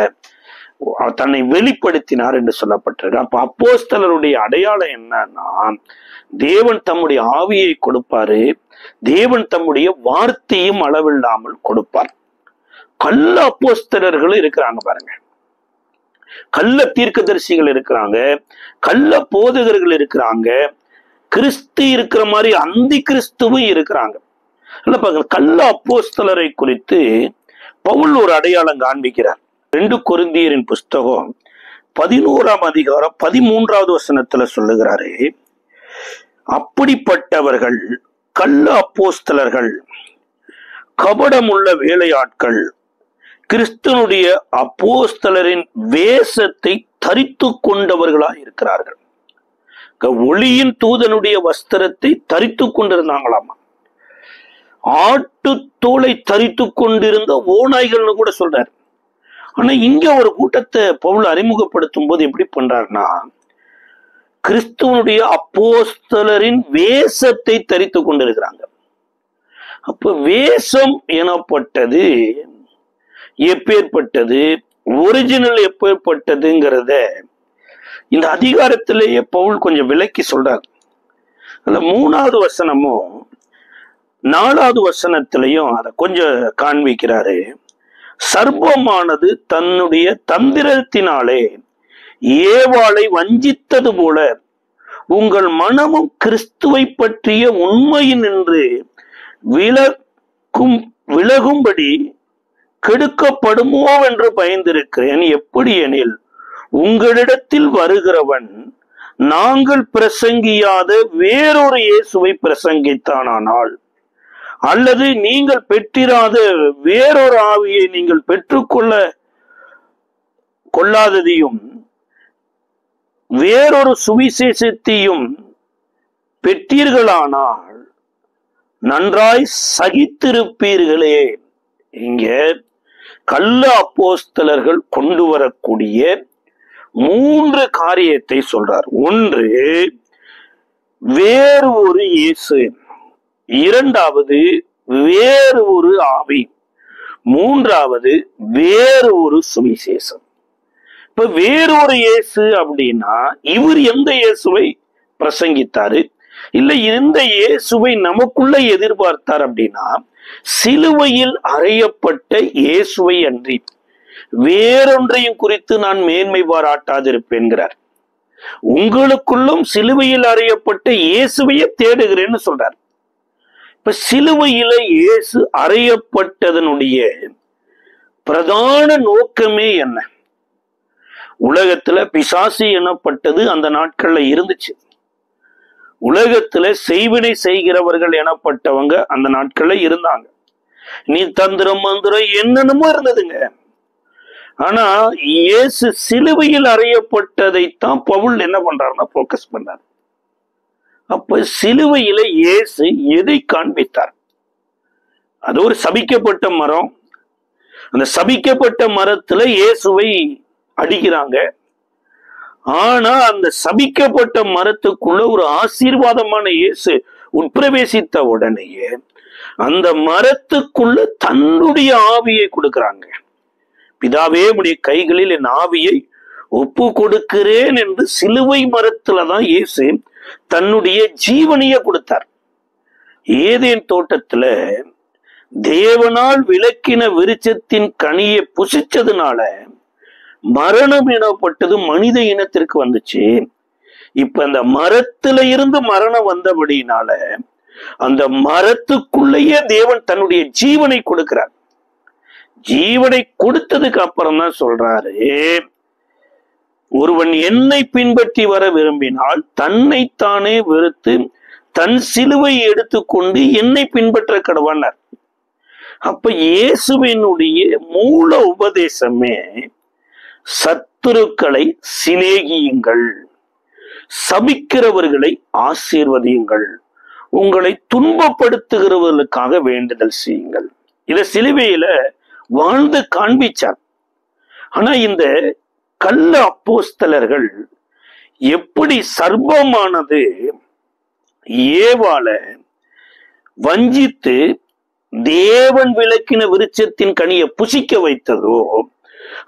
தன்னை வெளிப்படுத்தினார் என்று சொல்லப்பட்டிருக்கு. அப்ப அப்போஸ்தலருடைய அடையாளம் என்னன்னா, தேவன் தம்முடைய ஆவியை கொடுப்பாரு, தேவன் தம்முடைய வார்த்தையும் அளவில்லாமல் கொடுப்பார். கள்ள அப்போஸ்தலர்கள் இருக்கிறாங்க பாருங்க, கள்ள தீர்க்கதரிசிகள் இருக்கிறாங்க, கள்ள போதகர்கள் இருக்கிறாங்க, கிறிஸ்து இருக்கிற மாதிரி அந்தி கிறிஸ்துவும் இருக்கிறாங்க. கள்ள அப்போஸ்தலரை குறித்து பவுல் ஒரு அடையாளம் காண்பிக்கிறார். 2 கொரிந்தியரின் புஸ்தகம் 11ஆம் அதிகாரம் 13வது வசனத்துல சொல்லுகிறாரு, அப்படிப்பட்டவர்கள் கள்ள அப்போஸ்தலர்கள், கபடமுள்ள வேலையாட்கள், கிறிஸ்துவனுடைய அப்போஸ்தலரின் வேஷத்தை தரித்து கொண்டவர்களாய் இருக்கிறார்கள். ஒளியின் தூதனுடைய வஸ்திரத்தை தரித்து கொண்டிருந்தாங்களாமா. ஆட்டு தோலை தரித்து கொண்டிருந்த ஓநாய்கள்னு கூட சொல்றாரு. ஆனா இங்க ஒரு கூட்டத்தை பவுல் அறிமுகப்படுத்தும் போது எப்படி பண்றாருன்னா, கிறிஸ்துவனுடைய அப்போஸ்தலரின் வேஷத்தை தரித்து கொண்டிருக்கிறாங்க. அப்ப வேஷம் எனப்பட்டது எப்பேற்பட்டது, ஒரிஜினல் எப்பேற்பட்டதுங்கிறத இந்த அதிகாரத்திலேயே பவுல் கொஞ்சம் விளக்கி சொல்றார். 3வது வசனமும் 4வது வசனத்திலையும் அதை கொஞ்சம் காண்பிக்கிறாரு. சர்ப்பமானது தன்னுடைய தந்திரத்தினாலே ஏவாளை வஞ்சித்தது போல உங்கள் மனமும் கிறிஸ்துவை பற்றிய உண்மையினின்று விலகும்படி கெடுக்கப்படுமோ என்று பயந்திருக்கிறேன். எப்படி எனில் உங்களிடத்தில் வருகிறவன் நாங்கள் பிரசங்கியாத வேறொரு இயேசுவை பிரசங்கித்தானால், அல்லது நீங்கள் பெற்றிராத வேறொரு ஆவியை நீங்கள் கொள்ளாததையும் வேறொரு சுவிசேஷத்தையும் பெற்றீர்களானால் நன்றாய் சகித்திருப்பீர்களே. இங்க கள்ள அப்போஸ்தலர்கள் கொண்டு வரக்கூடிய 3 காரியத்தை சொல்றார். 1, வேறு ஒரு இயேசு. 2வது, வேறு ஒரு ஆவி. 3வது, வேறு ஒரு சுவிசேஷம். இப்ப வேறொரு இயேசு அப்படின்னா இவர் எந்த இயேசுவை பிரசங்கித்தாரு, இல்ல இந்த இயேசுவை நமக்குள்ள எதிர்பார்த்தார் அப்படின்னா சிலுவையில் அறையப்பட்ட இயேசுவை அன்றி வேறொன்றையும் குறித்து நான் மேன்மை பாராட்டாதிருப்பேன்கிறார். உங்களுக்குள்ளும் சிலுவையில் அறையப்பட்ட இயேசுவையே தேடுகிறேன்னு சொல்றார். இப்ப சிலுவையில இயேசு அறையப்பட்டதனுடைய பிரதான நோக்கமே என்ன? உலகத்துல பிசாசு எனப்பட்டது அந்த நாட்கள்ல இருந்துச்சு. உலகத்துல செய்வினை செய்கிறவர்கள் எனப்பட்டவங்க அந்த நாட்கள்ல இருந்தாங்க. நீ தந்திரம் மந்திரம் என்னென்னமோ இருந்ததுங்க. ஆனா இயேசு சிலுவையில் அறையப்பட்டதைத்தான் பவுல் என்ன பண்றாருன்னா போக்கஸ் பண்றார். அப்ப சிலுவையில இயேசு எதை காண்பித்தார்? அது ஒரு சபிக்கப்பட்ட மரம். அந்த சபிக்கப்பட்ட மரத்துல இயேசுவை அடிக்கிறாங்க. ஆனா அந்த சபிக்கப்பட்ட மரத்துக்குள்ள ஒரு ஆசீர்வாதமான இயேசு உட்பிரவேசித்த உடனேயே அந்த மரத்துக்குள்ள தன்னுடைய ஆவியை கொடுக்கிறாங்க. பிதாவே உடைய கைகளில் என் ஆவியை ஒப்பு கொடுக்கிறேன் என்று சிலுவை மரத்துலதான் இயேசு தன்னுடைய ஜீவனைய கொடுத்தார். ஏதேன் தோட்டத்துல தேவனால் விலக்கின விருட்சத்தின் கனியை புசிச்சதுனால மரணம் எனப்பட்டது மனித இனத்திற்கு வந்துச்சு. இப்ப அந்த மரத்துல இருந்து மரணம் வந்தபடினால அந்த மரத்துக்குள்ளேயே தேவன் தன்னுடைய ஜீவனை கொடுக்கிறார். ஜீவனை கொடுத்ததுக்கு அப்புறம் தான் சொல்றாரு, ஒருவன் என்னை பின்பற்றி வர விரும்பினால் தன்னைத்தானே வெறுத்து தன் சிலுவை எடுத்துக்கொண்டு என்னை பின்பற்ற கடவானார். அப்ப இயேசுவினுடைய மூல உபதேசமே சத்துருக்களை சிநேகியுங்கள், சபிக்கிறவர்களை ஆசீர்வதியுங்கள், உங்களை துன்பப்படுத்துகிறவர்களுக்காக வேண்டுதல் செய்யுங்கள். இத சிலுவையில வாழ்ந்து காண்பிச்சார். ஆனா இந்த கள்ள அப்போஸ்தலர்கள் எப்படி சர்ப்பமானது ஏவாள வஞ்சித்து தேவன் விலக்கின விருட்சத்தின் கனியை புசிக்க வைத்ததோ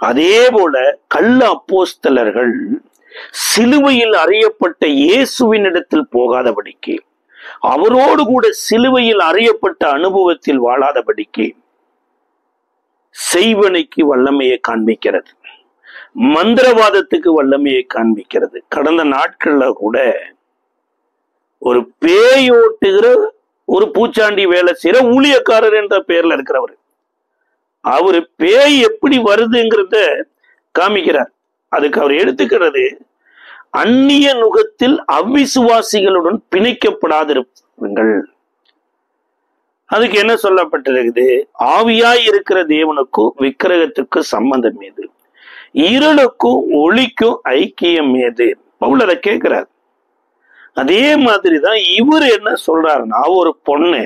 அதே போல கள்ள அப்போஸ்தலர்கள் சிலுவையில் அறியப்பட்ட இயேசுவின் இடத்தில் போகாதபடிக்கு, அவரோடு கூட சிலுவையில் அறியப்பட்ட அனுபவத்தில் வாழாதபடிக்கு செய்வனைக்கு வல்லமையை காண்பிக்கிறது, மந்திரவாதத்துக்கு வல்லமையை காண்பிக்கிறது. கடந்த நாட்கள்ல கூட ஒரு பேயோட்டுகிற ஒரு பூச்சாண்டி வேலை செய்யற ஊழியக்காரர் என்ற பெயர்ல இருக்கிறவர், அவரு பேய் எப்படி வருதுங்கிறத காமிக்கிறார். அதுக்கு அவர் எடுத்துக்கிறது, அந்நிய நுகத்தில் அவ்விசுவாசிகளுடன் பிணைக்கப்படாதிருங்கள். அதுக்கு என்ன சொல்லப்பட்டிருக்குது? ஆவியாய் இருக்கிற தேவனுக்கும் விக்கிரகத்திற்கும் சம்பந்தம் ஏது? இருளுக்கும் ஒளிக்கும் ஐக்கியம் ஏது? பவுல் அதை கேட்கிறார். அதே மாதிரிதான் இவர் என்ன சொல்றாருன்னா, ஒரு பொண்ணு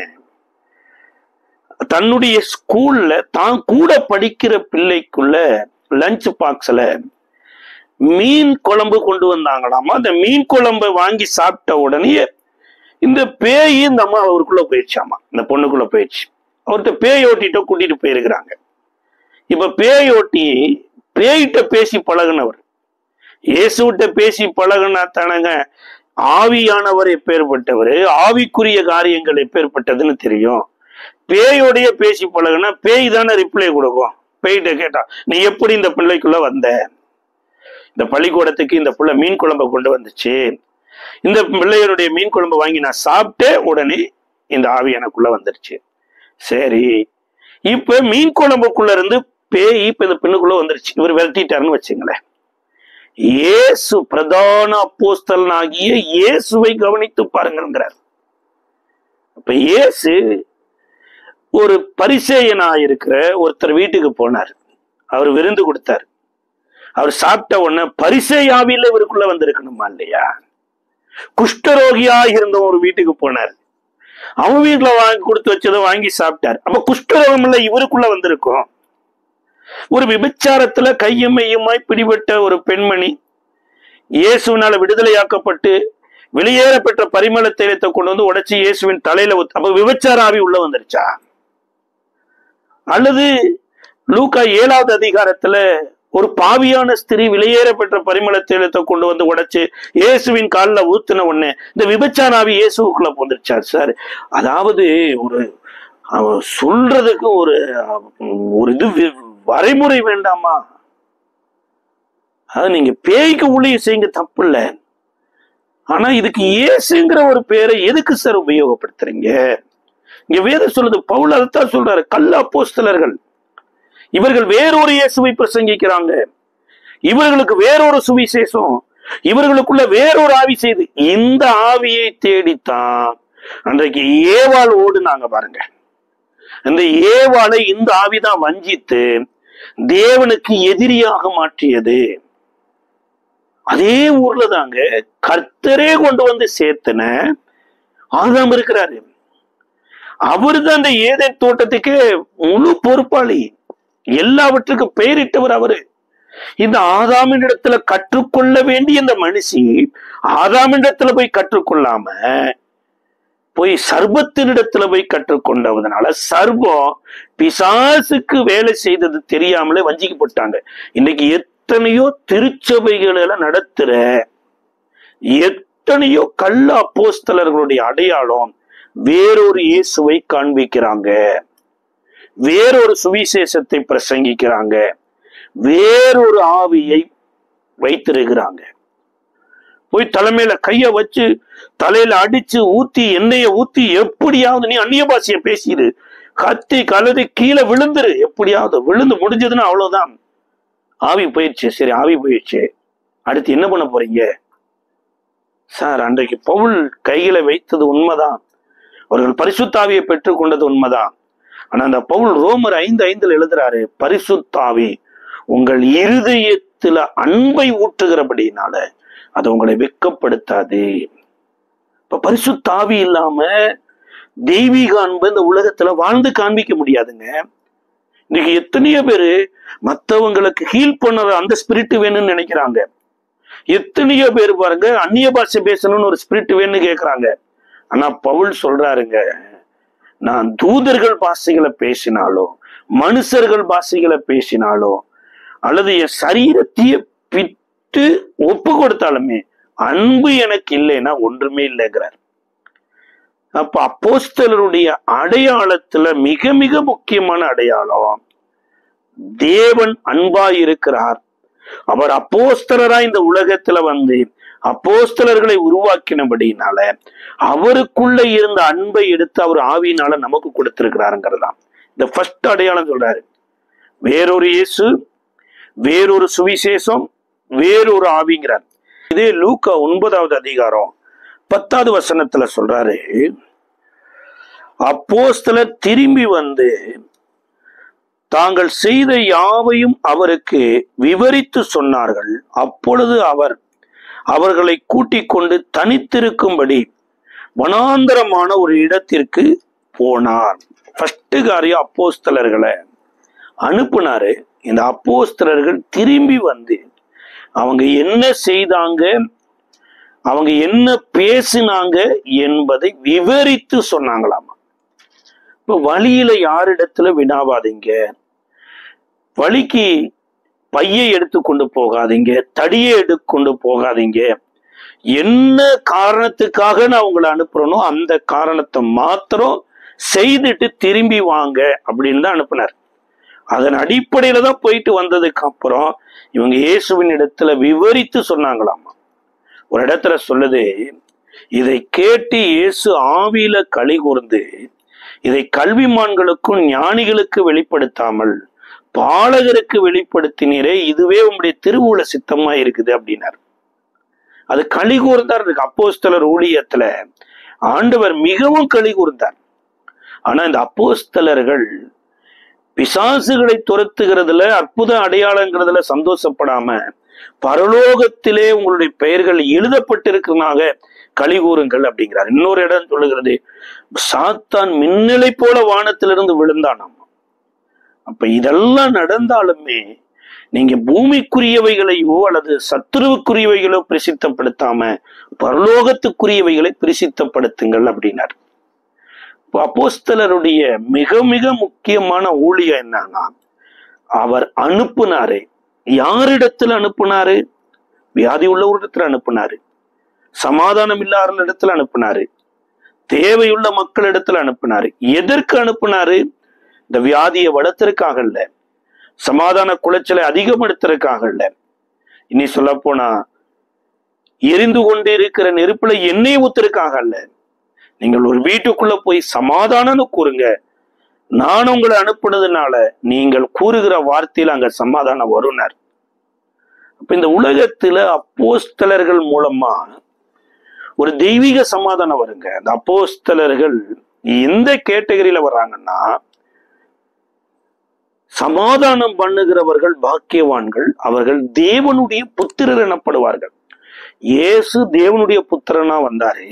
தன்னுடைய ஸ்கூல்ல தான் கூட படிக்கிற பிள்ளைக்குள்ள லஞ்ச் பாக்ஸ்ல மீன் குழம்பு கொண்டு வந்தாங்களாமா. அந்த மீன் குழம்பை வாங்கி சாப்பிட்ட உடனே இந்த பேய் இந்த அம்மா அவருக்குள்ள போயிடுச்சாமா, இந்த பொண்ணுக்குள்ள போயிடுச்சு. அவர்கிட்ட பேயோட்டிட்ட கூட்டிட்டு போயிருக்கிறாங்க. இப்ப பேயோட்டி பேயிட்ட பேசி பழகுனவர், இயேசுகிட்ட பேசி பழகுனா தானங்க ஆவியானவர் எப்பேற்பட்டவர், ஆவிக்குரிய காரியங்கள் எப்பேற்பட்டதுன்னு தெரியும். பேயோடைய பேசி பழகுனா பேய் தானே ரிப்ளை கொடுக்கும். பேய்கிட்ட கேட்டா, நீ எப்படி இந்த பிள்ளைக்குள்ள வந்த? இந்த பள்ளிக்கூடத்துக்கு இந்த பிள்ளை மீன் குழம்பை கொண்டு வந்துச்சு, இந்த பிள்ளையனுடைய மீன் குழம்பு வாங்கி நான் சாப்பிட்டே உடனே இந்த ஆவி எனக்குள்ள வந்துருச்சு. சரி, இப்ப மீன் குழம்புக்குள்ள இருந்து பேய் இப்ப இந்த பெண்ணுக்குள்ள வந்துருச்சு, இவர் விரட்டிட்டாருன்னு வச்சுங்களேன். இயேசு பிரதான அப்போஸ்தலனாகிய இயேசுவை கவனித்து பாருங்கிறார். அப்ப இயேசு ஒரு பரிசேயனாயிருக்கிற ஒருத்தர் வீட்டுக்கு போனார், அவர் விருந்து கொடுத்தார். அவர் சாப்பிட்ட உடனே பரிசேயாவில இவருக்குள்ள வந்திருக்கணுமா இல்லையா? குஷ்டரோகியா இருந்த ஒரு வீட்டுக்கு போனார், அவன் வீட்டுல வாங்கி கொடுத்து வச்சதை வாங்கி சாப்பிட்டார். அப்ப குஷ்டரோகம் இல்ல இவருக்குள்ள வந்திருக்கும். ஒரு விபச்சாரத்துல கையும் மையுமாய் பிடிபட்ட ஒரு பெண்மணி இயேசுவினால விடுதலையாக்கப்பட்டு வெளியேற பெற்ற பரிமள தைலத்தை கொண்டு வந்து உடைச்சு இயேசுவின் தலையில அப்ப விபச்சார ஆவி உள்ள வந்துருச்சா? அல்லது லூக்கா 7வது அதிகாரத்துல ஒரு பாவியான ஸ்திரீ வெளியேற பெற்ற பரிமள தைலத்தை கொண்டு வந்து உடைச்சு இயேசுவின் காலில் ஊத்துன உடனே இந்த விபச்சார ஆவி இயேசுக்குள்ள வந்துருச்சா? சார், அதாவது ஒரு சொல்றதுக்கு ஒரு இது வரைமுறை வேண்டாமா? அது நீங்க பேய்க்கு ஊழியம் செய்யுங்க, தப்பு இல்லை. ஆனா இதுக்கு இயேசுங்கிற ஒரு பேரை எதுக்கு சார் உபயோகப்படுத்துறீங்க? இங்க வேதம் சொல்லுது, பவுல் அதைத்தான் சொல்றாரு, கள்ள அப்போஸ்தலர்கள் இவர்கள் வேறொரு இயேசுவை பிரசங்கிக்கிறாங்க, இவர்களுக்கு வேறொரு சுவிசேஷம், இவர்களுக்குள்ள வேறொரு ஆவி செய்து, இந்த ஆவியை தேடித்தான் அன்றைக்கு ஏவாள் ஓடுனாங்க பாருங்க. இந்த ஏவாளை இந்த ஆவிதான் வஞ்சித்து தேவனுக்கு எதிரியாக மாற்றியது. அதே ஊர்ல தாங்க கர்த்தரே கொண்டு வந்து சேர்த்தன ஆதாம் இருக்கிறாரு. அவரு தான் அந்த ஏதேன் தோட்டத்துக்கு முழு பொறுப்பாளி, எல்லாவற்றுக்கும் பெயரிட்டவர் அவரு. இந்த ஆதாமின் இடத்துல கற்றுக்கொள்ள வேண்டிய இந்த மனுஷி ஆதாமின் இடத்துல போய் கற்றுக்கொள்ளாம போய் சர்பத்தினிடத்துல போய் கற்றுக்கொண்டதுனால சர்பம் பிசாசுக்கு வேலை செய்தது தெரியாமலே வஞ்சிக்கப்பட்டாங்க. இன்னைக்கு எத்தனையோ திருச்சபைகளை நடத்துற எத்தனையோ கள்ள அப்போஸ்தலர்களுடைய அடையாளம் வேறொரு இயேசுவை காண்பிக்கிறாங்க, வேறொரு சுவிசேஷத்தை பிரசங்கிக்கிறாங்க, வேறொரு ஆவியை வைத்திருக்கிறாங்க. போய் தலைமையில கைய வச்சு தலையில அடிச்சு ஊத்தி எண்ணெய ஊத்தி எப்படியாவது நீ அந்நிய பாஷைய பேசிடு, கத்தி கலரி கீழே விழுந்துரு, எப்படியாவது விழுந்து முடிஞ்சதுன்னா அவ்வளவுதான், ஆவி போயிடுச்சு. சரி, ஆவி போயிடுச்சு, அடுத்து என்ன பண்ண போறீங்க சார்? அன்றைக்கு பவுல் கையில வைத்தது உண்மைதான், அவர்கள் பரிசுத்தாவியை பெற்றுக் கொண்டது உண்மைதான். ஆனா அந்த பவுல் ரோமர் 5:5 எழுதுறாரு, பரிசுத்தாவி உங்கள் இருதயத்துல அன்பை ஊற்றுகிறபடினால அது உங்களை வெட்கப்படுத்தாது. இப்ப பரிசுத்தாவி இல்லாம தெய்வீக அன்பு இந்த உலகத்துல வாழ்ந்து காண்பிக்க முடியாதுங்க. இன்னைக்கு எத்தனையோ பேரு மற்றவங்களுக்கு ஹீல் பண்ணுற அந்த ஸ்பிரிட் வேணும்னு நினைக்கிறாங்க. எத்தனையோ பேர் பாருங்க அந்நிய பாஷை பேசணும்னு ஒரு ஸ்பிரிட் வேணும்னு கேட்கிறாங்க. ஆனா பவுல் சொல்றாருங்க, நான் தூதர்கள் பாஷைகளை பேசினாலோ மனுஷர்கள் பாஷைகளை பேசினாலோ அல்லது என் சரீரத்தையே ஃபர்ஸ்ட் ஒப்பு கொடுத்தாலுமே அன்பு எனக்கு இல்லைன்னா ஒன்றுமே இல்லைங்கிறார். அப்ப அப்போஸ்தலருடைய அடையாளத்துல மிக மிக முக்கியமான அடையாளம் தேவன் அன்பாய் இருக்கிறார். அவர் அப்போஸ்தலராய் இந்த உலகத்துல வந்து அப்போஸ்தலர்களை உருவாக்கினபடினால அவருக்குள்ள இருந்த அன்பை எடுத்து அவர் ஆவியினால நமக்கு கொடுத்திருக்கிறாருங்கிறதா இந்த ஃபர்ஸ்ட் அடையாளம் சொல்றாரு. வேறொரு இயேசு, வேறொரு சுவிசேஷம், வேறொரு ஆவிங்கிறார். இதே லூக்கா 9வது அதிகாரம் 10வது வசனத்துல சொல்றாரு, அப்போஸ்தலர் திரும்பி வந்து தாங்கள் செய்த யாவையும் அவருக்கு விவரித்து சொன்னார்கள். அப்பொழுது அவர் அவர்களை கூட்டிக் கொண்டு தனித்திருக்கும்படி வனாந்தரமான ஒரு இடத்திற்கு போனார். ஃபர்ஸ்ட் காரியம் அப்போஸ்தலர்களை அனுப்புனாரு. இந்த அப்போஸ்தலர்கள் திரும்பி வந்து அவங்க என்ன செய்தாங்க, அவங்க என்ன பேசினாங்க என்பதை விவரித்து சொன்னாங்களாமா. இப்ப வழியில யாரிடத்துல வினாவாதீங்க, வழிக்கு பையை எடுத்து கொண்டு போகாதீங்க, தடியை எடுத்து கொண்டு போகாதீங்க. என்ன காரணத்துக்காக நான் உங்களை அனுப்புறனோ அந்த காரணத்தை மாத்திரம் செய்துட்டு திரும்பி வாங்க அப்படின்னு தான் அனுப்புனார். அதன் அடிப்படையில தான் போயிட்டு வந்ததுக்கு அப்புறம் இவங்க இயேசுவின் இடத்துல விவரித்து சொன்னாங்களாமா. ஒரு இடத்துல சொல்லுது, இதை கேட்டு இயேசு ஆவியில களி கூர்ந்து இதை கல்விமான்களுக்கும் ஞானிகளுக்கு வெளிப்படுத்தாமல் பாலகருக்கு வெளிப்படுத்தினீரே, இதுவே உங்களுடைய திருவுள சித்தமா இருக்குது அப்படின்னார். அது களி கூர்ந்தார். அப்போஸ்தலர் ஊழியத்துல ஆண்டவர் மிகவும் களி கூர்ந்தார். ஆனா இந்த அப்போஸ்தலர்கள் பிசாசுகளை துரத்துகிறதுல அற்புத அடையாளங்கிறதுல சந்தோஷப்படாம பரலோகத்திலே உங்களுடைய பெயர்கள் எழுதப்பட்டிருக்கிறதாக களி கூறுங்கள் அப்படிங்கிறார். இன்னொரு இடம் சொல்லுகிறது, சாத்தான் மின்னலை போல வானத்திலிருந்து விழுந்தானாம். அப்ப இதெல்லாம் நடந்தாலுமே நீங்க பூமிக்குரியவைகளையோ அல்லது சத்துருவுக்குரியவைகளோ பிரசித்தப்படுத்தாம பரலோகத்துக்குரியவைகளை பிரசித்தப்படுத்துங்கள் அப்படின்னார். அப்போஸ்தலருடைய மிக மிக முக்கியமான ஊழியம் என்னன்னா, அவர் அனுப்புனாரு. யாரிடத்துல அனுப்புனாரு? வியாதி உள்ளவரிடத்துல அனுப்புனாரு, சமாதானம் இல்லாத இடத்துல அனுப்புனாரு, தேவையுள்ள மக்களிடத்துல அனுப்புனாரு. எதற்கு அனுப்புனாரு? இந்த வியாதியை வளர்த்திருக்காக இல்ல, சமாதான குலைச்சலை அதிகப்படுத்துறதுக்காக இல்ல, இனி சொல்ல போனா எரிந்து கொண்டு இருக்கிற நெருப்புல எண்ணெய் ஊத்துறதுக்காக அல்ல. நீங்கள் ஒரு வீட்டுக்குள்ள போய் சமாதானம்னு கூறுங்க, நான் உங்களை அனுப்புனதுனால நீங்கள் கூறுகிற வார்த்தையில அங்க சமாதானம் வருனார். அப்ப இந்த உலகத்துல அப்போஸ்தலர்கள் மூலமா ஒரு தெய்வீக சமாதானம் வருங்க. அந்த அப்போஸ்தலர்கள் எந்த கேட்டகரியில வர்றாங்கன்னா, சமாதானம் பண்ணுகிறவர்கள் பாக்கியவான்கள், அவர்கள் தேவனுடைய புத்திரர் எனப்படுவார்கள். இயேசு தேவனுடைய புத்திரனா வந்தாரு.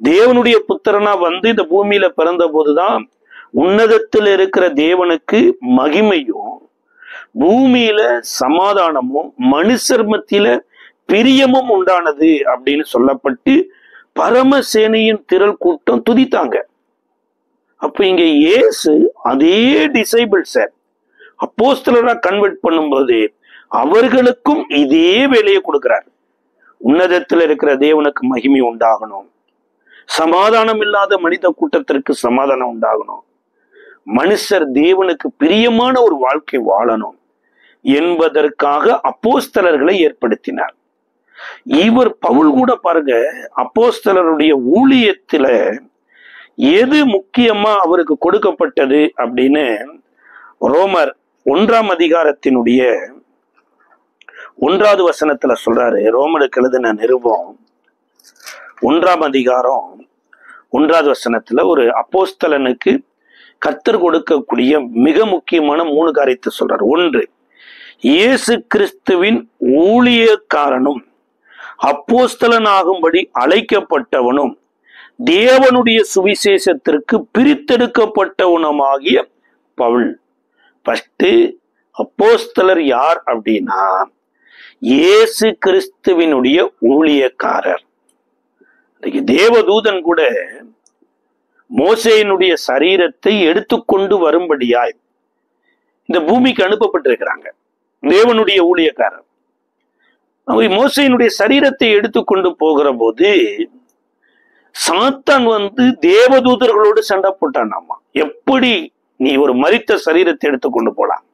தேவனுடைய புத்திரனா வந்து இந்த பூமியில பிறந்த போதுதான் உன்னதத்தில் இருக்கிற தேவனுக்கு மகிமையும் பூமியில சமாதானமும் மனுஷர் மத்தியில பிரியமும் உண்டானது அப்படின்னு சொல்லப்பட்டு பரமசேனையின் திரள் கூட்டம் துதித்தாங்க. அப்ப இங்க இயேசு அதே டிசைபிள்ஸ அப்போஸ்தலரா கன்வெர்ட் பண்ணும்போது அவர்களுக்கும் இதே வேலையை கொடுக்கிறார். உன்னதத்தில் இருக்கிற தேவனுக்கு மகிமை உண்டாகணும், சமாதானம் இல்லாத மனித கூட்டத்திற்கு சமாதானம் உண்டாகணும், மனுஷர் தேவனுக்கு பிரியமான ஒரு வாழ்க்கை வாழணும் என்பதற்காக அப்போஸ்தலர்களை ஏற்படுத்தினார். இவர் பவுல் கூட பாருங்க, அப்போஸ்தலருடைய ஊழியத்துல எது முக்கியமா அவருக்கு கொடுக்கப்பட்டது அப்படின்னு ரோமர் 1ஆம் அதிகாரத்தினுடைய 1வது வசனத்துல சொல்றாரு. ரோமருக்கு எழுதின நிருபம் 1ஆம் அதிகாரம் 1வது வசனத்துல ஒரு அப்போஸ்தலனுக்கு கர்த்தர் கொடுக்கக்கூடிய மிக முக்கியமான 3 காரியத்தை சொல்றாரு. 1, இயேசு கிறிஸ்துவின் ஊழியக்காரனும் அப்போஸ்தலனாகும்படி அழைக்கப்பட்டவனும் தேவனுடைய சுவிசேஷத்திற்கு பிரித்தெடுக்கப்பட்டவனுமாகிய பவுல். ஃபர்ஸ்ட் அப்போஸ்தலர் யார் அப்படின்னா, இயேசு கிறிஸ்துவினுடைய ஊழியக்காரர். தேவதூதன் கூட மோசேயினுடைய சரீரத்தை எடுத்துக்கொண்டு வரும்படியாய் இந்த பூமிக்கு அனுப்பப்பட்டிருக்கிறாங்க. தேவனுடைய ஊழியக்காரர். மோசேயினுடைய சரீரத்தை எடுத்துக்கொண்டு போகிற போது சாத்தான் தேவதூதர்களோடு சண்டை போட்டானாமா. எப்படி நீ ஒரு மரித்த சரீரத்தை எடுத்துக்கொண்டு போலாம்?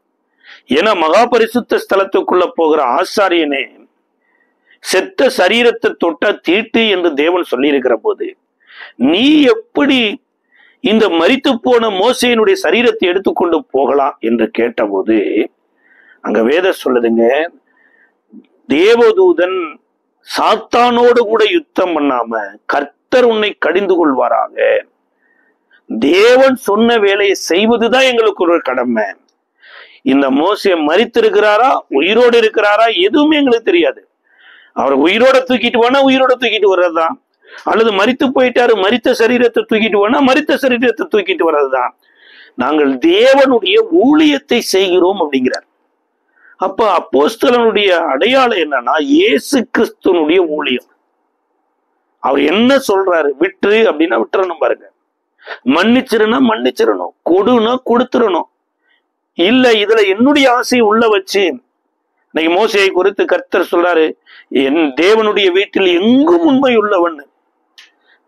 ஏன்னா மகா பரிசுத்த ஸ்தலத்துக்குள்ள போகிற ஆசாரியனே செத்த சரீரத்தை தொட்டா தீட்டு என்று தேவன் சொல்லி இருக்கிற போது நீ எப்படி இந்த மரித்து போன மோசேயினுடைய சரீரத்தை எடுத்துக்கொண்டு போகலாம் என்று கேட்டபோது அங்க வேதம் சொல்லுதுங்க, தேவதூதன் சாத்தானோடு கூட யுத்தம் பண்ணாம கர்த்தர் உன்னை கடிந்து கொள்வாராக, தேவன் சொன்ன வேலையை செய்வதுதான் எங்களுக்கு ஒரு கடமை. இந்த மோசே மரித்திருக்கிறாரா உயிரோடு இருக்கிறாரா எதுவுமே எங்களுக்கு தெரியாது. அவரை உயிரோட தூக்கிட்டு போனா உயிரோட தூக்கிட்டு வர்றதுதான், அல்லது மரித்து போயிட்டாரு மரித்த சரீரத்தை தூக்கிட்டு போனா மரித்த சரீரத்தை தூக்கிட்டு வர்றதுதான். நாங்கள் தேவனுடைய ஊழியத்தை செய்கிறோம் அப்படிங்கிறார். அப்ப அப்போஸ்தலனுடைய அடையாளம் என்னன்னா இயேசு கிறிஸ்துவனுடைய ஊழியம். அவர் என்ன சொல்றாரு, விட்டுரு அப்படின்னா விட்டுறணும் பாருங்க, மன்னிச்சிருன்னா மன்னிச்சிடணும், கொடுனா கொடுத்துடணும். இல்ல இதுல என்னுடைய ஆசையை உள்ள வச்சு, இன்னைக்கு மோசேயை குறித்து கர்த்தர் சொல்றாரு, என் தேவனுடைய வீட்டில் எங்கும் உண்மை உள்ளவன்.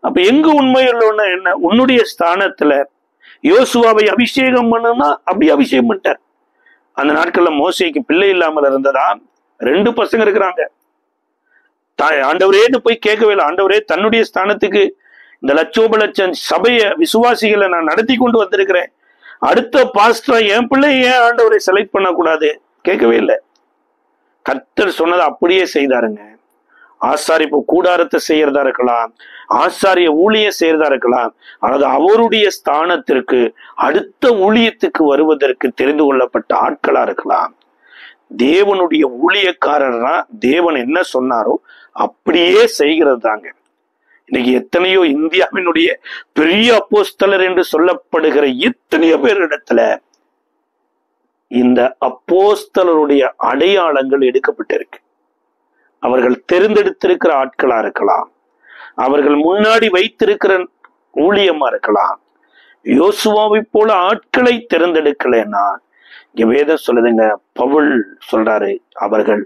அப்ப எங்கு உண்மை உள்ளவன என்ன? உன்னுடைய ஸ்தானத்துல யோசுவாவை அபிஷேகம் பண்ணுனா அப்படி அபிஷேகம் பண்ணிட்டார். அந்த நாட்கள்ல மோசேக்கு பிள்ளை இல்லாமல் இருந்ததா, 2 பசங்க இருக்கிறாங்க. ஆண்டவரேன்னு போய் கேட்கவே இல்லை. ஆண்டவரே தன்னுடைய ஸ்தானத்துக்கு இந்த லட்சோப லட்சம் சபைய விசுவாசிகளை நான் நடத்தி கொண்டு வந்திருக்கிறேன், அடுத்த பாஸ்டரா என் பிள்ளை ஏன் ஆண்டவரை செலக்ட் பண்ணக்கூடாது? கேட்கவே இல்லை. கர்த்தர் சொன்னதை அப்படியே செய்தாருங்க. ஆசாரிப்பு கூடாரத்தை செய்யறதா இருக்கலாம், ஆசாரிய ஊழியம் செய்யறதா இருக்கலாம், அதாவது அவருடைய ஸ்தானத்திற்கு அடுத்த ஊழியத்துக்கு வருவதற்கு தெரிந்து கொள்ளப்பட்ட ஆட்களா இருக்கலாம். தேவனுடைய ஊழியக்காரர்னா தேவன் என்ன சொன்னாரோ அப்படியே செய்கிறது தாங்க. இன்னைக்கு எத்தனையோ இந்தியாவினுடைய பெரிய அப்போஸ்தலர் என்று சொல்லப்படுகிற எத்தனையோ பேர் இடத்துல இந்த அப்போஸ்தலருடைய அடையாளங்கள் எடுக்கப்பட்டிருக்கு. அவர்கள் தெரிந்தெடுத்திருக்கிற ஆட்களா இருக்கலாம், அவர்கள் முன்னாடி வைத்திருக்கிற ஊழியமா இருக்கலாம். யோசுவாவை போல ஆட்களை தேர்ந்தெடுக்கலைன்னா இங்க வேதம் சொல்லுதுங்க, பவுல் சொல்றாரு, அவர்கள்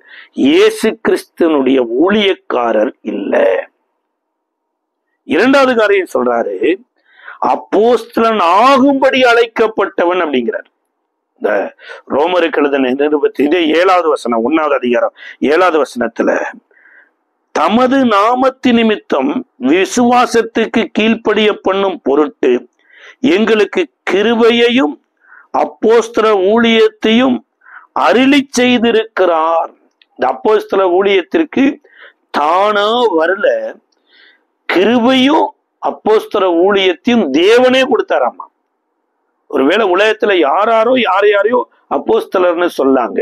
இயேசு கிறிஸ்துவனுடைய ஊழியக்காரர் இல்லை. 2வது காரியம் சொல்றாரு, அப்போஸ்தலன் ஆகும்படி அழைக்கப்பட்டவன் அப்படிங்கிறார். இந்த ரோமருக்கு எழுதின இதே 7வது வசனம் 1வது அதிகாரம் 7வது வசனத்துல, தமது நாமத்து நிமித்தம் விசுவாசத்துக்கு கீழ்ப்படிய பண்ணும் பொருட்டு எங்களுக்கு கிருபையையும் அப்போஸ்தல ஊழியத்தையும் அருளி செய்திருக்கிறார். இந்த அப்போஸ்தல ஊழியத்திற்கு தானா வரல, கிருபையும் அப்போஸ்தல ஊழியத்தையும் தேவனே கொடுத்தாராமா. ஒருவேளை உலகத்துல யாரையோ அப்போஸ்தலர்னு சொல்லாங்க,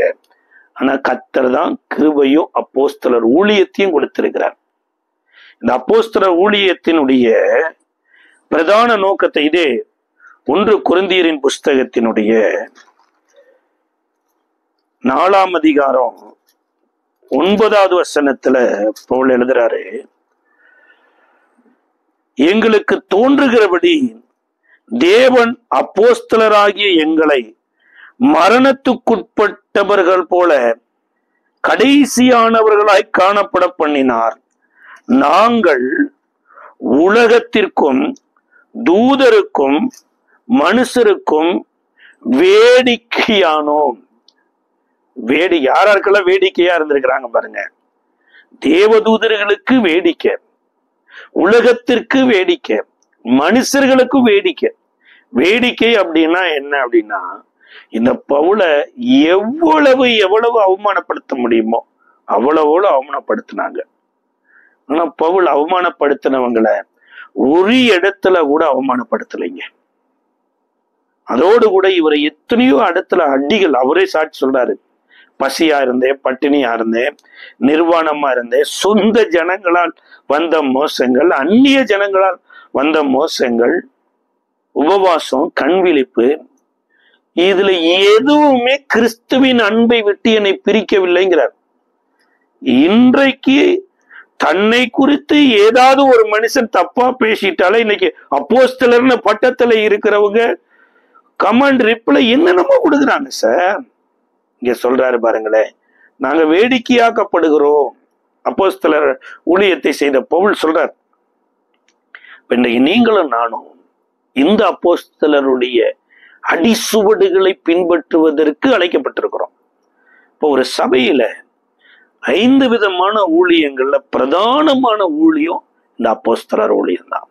ஆனா கர்த்தர் தான் கிருபையும் அப்போஸ்தலர் ஊழியத்தையும் கொடுத்திருக்கிறார். இந்த அப்போஸ்தலர் ஊழியத்தினுடைய பிரதான நோக்கத்தை இதே 1 கொரிந்தியரின் புஸ்தகத்தினுடைய 4ஆம் அதிகாரம் 9வது வசனத்துல பவுல் எழுதுறாரு, எங்களுக்கு தோன்றுகிறபடி தேவன் அப்போஸ்தலராகிய எங்களை மரணத்துக்குட்பட்டவர்கள் போல கடைசியானவர்களாய் காணப்பட பண்ணினார். நாங்கள் உலகத்திற்கும் தூதருக்கும் மனுஷருக்கும் வேடிக்கையானோம். யாராருக்கெல்லாம் வேடிக்கையா இருந்திருக்கிறாங்க பாருங்க. தேவதூதர்களுக்கு வேடிக்கை, உலகத்திற்கு வேடிக்கை, மனுஷர்களுக்கு வேடிக்கை. வேடிக்கை அப்படின்னா என்ன அப்படின்னா, இந்த பவுலை எவ்வளவு அவமானப்படுத்த முடியுமோ அவ்வளவு அவமானப்படுத்தினாங்க. ஆனா பவுல் அவமானப்படுத்தினவங்களை ஒரு இடத்துல கூட அவமானப்படுத்தலைங்க. அதோடு கூட இவரை எத்தனையோ இடத்துல அடிகள், அவரே சாட்சி சொல்றாரு, பசியா இருந்தேன், பட்டினியா இருந்தேன், நிர்வாணமா இருந்தேன், சொந்த ஜனங்களால் வந்த மோசங்கள், அந்நிய ஜனங்களால் வந்த மோசங்கள், உபவாசம், கண்விழிப்பு, இதுல எதுவுமே கிறிஸ்துவின் அன்பை விட்டு என்னை பிரிக்கவில்லைங்கிறார். இன்றைக்கு தன்னை குறித்து ஏதாவது ஒரு மனுஷன் தப்பா பேசிட்டாலே இன்னைக்கு அப்போஸ்தலர்னு பட்டத்துல இருக்கிறவங்க கமெண்ட் ரிப்ளை என்னென்னமோ கொடுக்குறாங்க சார். இங்க சொல்றாரு பாருங்களேன், நாங்க வேடிக்கையாக்கப்படுகிறோம். அப்போஸ்தலர் ஊழியத்தை செய்த பவுல் சொல்றார், இன்றைக்கு நீங்களும் நானும் இந்த அப்போஸ்தலருடைய அடிசுவடுகளை பின்பற்றுவதற்கு அழைக்கப்பட்டிருக்கிறோம். இப்போ ஒரு சபையில 5 விதமான ஊழியங்கள்ல பிரதானமான ஊழியம் இந்த அப்போஸ்தலர் ஊழியம் தான்.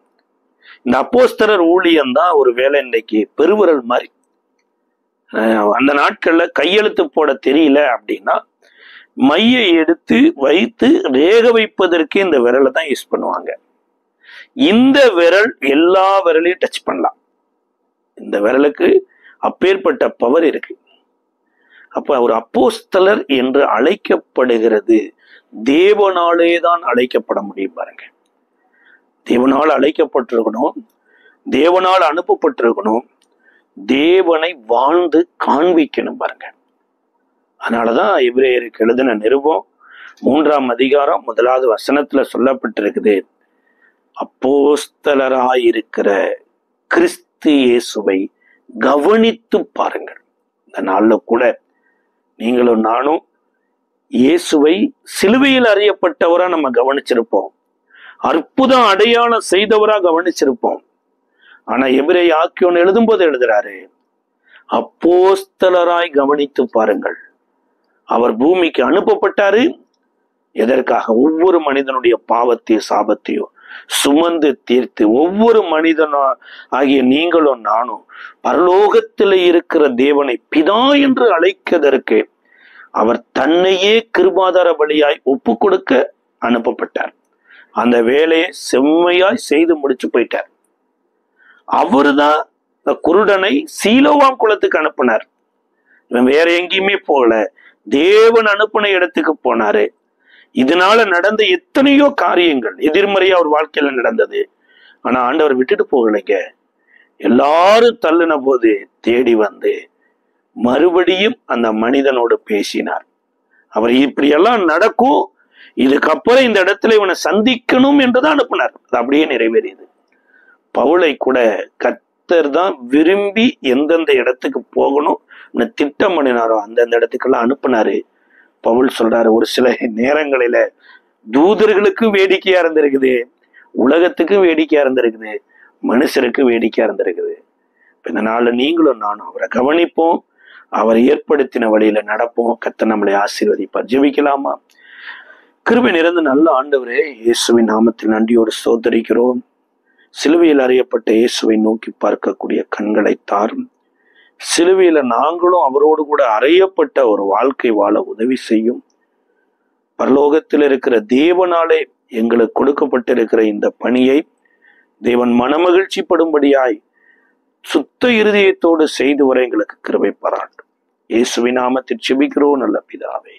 இந்த அப்போஸ்தலர் ஊழியம் தான் ஒரு வேலை இன்றைக்கு பெருவிரல் மாதிரி. அந்த நாட்கள்ல கையெழுத்து போட தெரியல அப்படின்னா மையை எடுத்து வைத்து ரேக வைப்பதற்கு இந்த விரலை தான் யூஸ் பண்ணுவாங்க. இந்த விரல் எல்லா விரலையும் டச் பண்ணலாம். இந்த விரலுக்கு அப்பேற்பட்ட பவர் இருக்கு. அப்ப ஒரு அப்போஸ்தலர் என்று அழைக்கப்படுகிறது தேவனாலே தான் அழைக்கப்பட முடியும். பாருங்க, தேவனால் அழைக்கப்பட்டிருக்கணும், தேவனால் அனுப்பப்பட்டிருக்கணும், தேவனை வாழ்ந்து காண்பிக்கணும். பாருங்க, அதனாலதான் எபிரேயருக்கு எழுதின நிருபம் 3ஆம் அதிகாரம் 1வது வசனத்துல சொல்லப்பட்டிருக்குது, அப்போஸ்தலராயிருக்கிற கிறிஸ்து இயேசுவை கவனித்து பாருங்கள். இந்த நாள்ல கூட நீங்களும் நானும் இயேசுவை சிலுவையில் அறியப்பட்டவரா நம்ம கவனிச்சிருப்போம், அற்புதம் அடையாளம் செய்தவரா கவனிச்சிருப்போம். ஆனா எபிரேய ஆக்கியோன் எழுதும்போது எழுதுறாரு, அப்போஸ்தலராய் கவனித்து பாருங்கள். அவர் பூமிக்கு அனுப்பப்பட்டாரு. எதற்காக? ஒவ்வொரு மனிதனுடைய பாவத்தையும் சாபத்தையும் சுமந்து தீர்த்து ஒவ்வொரு மனிதனா ஆகிய நீங்களும் நானும் பரலோகத்தில் இருக்கிற தேவனை பிதா என்று அழைக்கதற்கு அவர் தன்னையே கிருபாதார பலியாய் ஒப்பு கொடுக்க அனுப்பப்பட்டார். அந்த வேலையை செம்மையாய் செய்து முடிச்சு போயிட்டார். அவருதான் இந்த குருடனை சீலோவாம் குளத்துக்கு அனுப்பினார். இவன் வேற எங்கேயுமே போகல, தேவன் அனுப்பின இடத்துக்கு போனாரு. இதனால நடந்த எத்தனையோ காரியங்கள் எதிர்மறையா அவர் வாழ்க்கையில நடந்தது. ஆனா ஆண்டவர் விட்டுட்டு போகலைங்க. எல்லாரும் தள்ளின போது தேடி வந்து மறுபடியும் அந்த மனிதனோடு பேசினார். அவர் இப்படியெல்லாம் நடக்கும், இதுக்கப்புறம் இந்த இடத்துல இவனை சந்திக்கணும் என்றுதான் அனுப்பினார். அது அப்படியே நிறைவேறியது. பவுலை கூட கர்த்தர் தான் விரும்பி எந்தெந்த இடத்துக்கு போகணும் திட்டம் பண்ணினாரோ அந்தந்த இடத்துக்கெல்லாம் அனுப்பினாரு. பவுல் சொல்றாரு, ஒரு சில நேரங்களில தூதர்களுக்கு வேடிக்கையா இருந்திருக்குது, உலகத்துக்கு வேடிக்கையா இருந்திருக்குது, மனுஷருக்கு வேடிக்கையா இருந்திருக்குது. இந்த நாள்ல நீங்களும் நானும் அவரை கவனிப்போம், அவர் ஏற்படுத்தின வழியில நடப்போம். கர்த்தர் நம்மளை ஆசீர்வதிப்பார். ஜெபிக்கலாமா? கிருபை நிறைந்த நல்ல ஆண்டவரே, இயேசுவின் நாமத்தில் நன்றியோடு ஸ்தோத்திரிக்கிறோம். சிலுவையில் அறியப்பட்ட இயேசுவை நோக்கி பார்க்கக்கூடிய கண்களை தாரும். சிலுவையில நாங்களும் அவரோடு கூட அறையப்பட்ட ஒரு வாழ்க்கை வாழ உதவி செய்யும். பரலோகத்தில் இருக்கிற தேவனாலே எங்களுக்கு கொடுக்கப்பட்டிருக்கிற இந்த பணியை தேவன் மனமகிழ்ச்சி படும்படியாய் சுத்த இருதயத்தோடு செய்து வர எங்களுக்கு கிருபை பாராட்டும். இயேசுவின் நாமத்தில் ஜெபிக்கிறோம் நல்ல பிதாவே.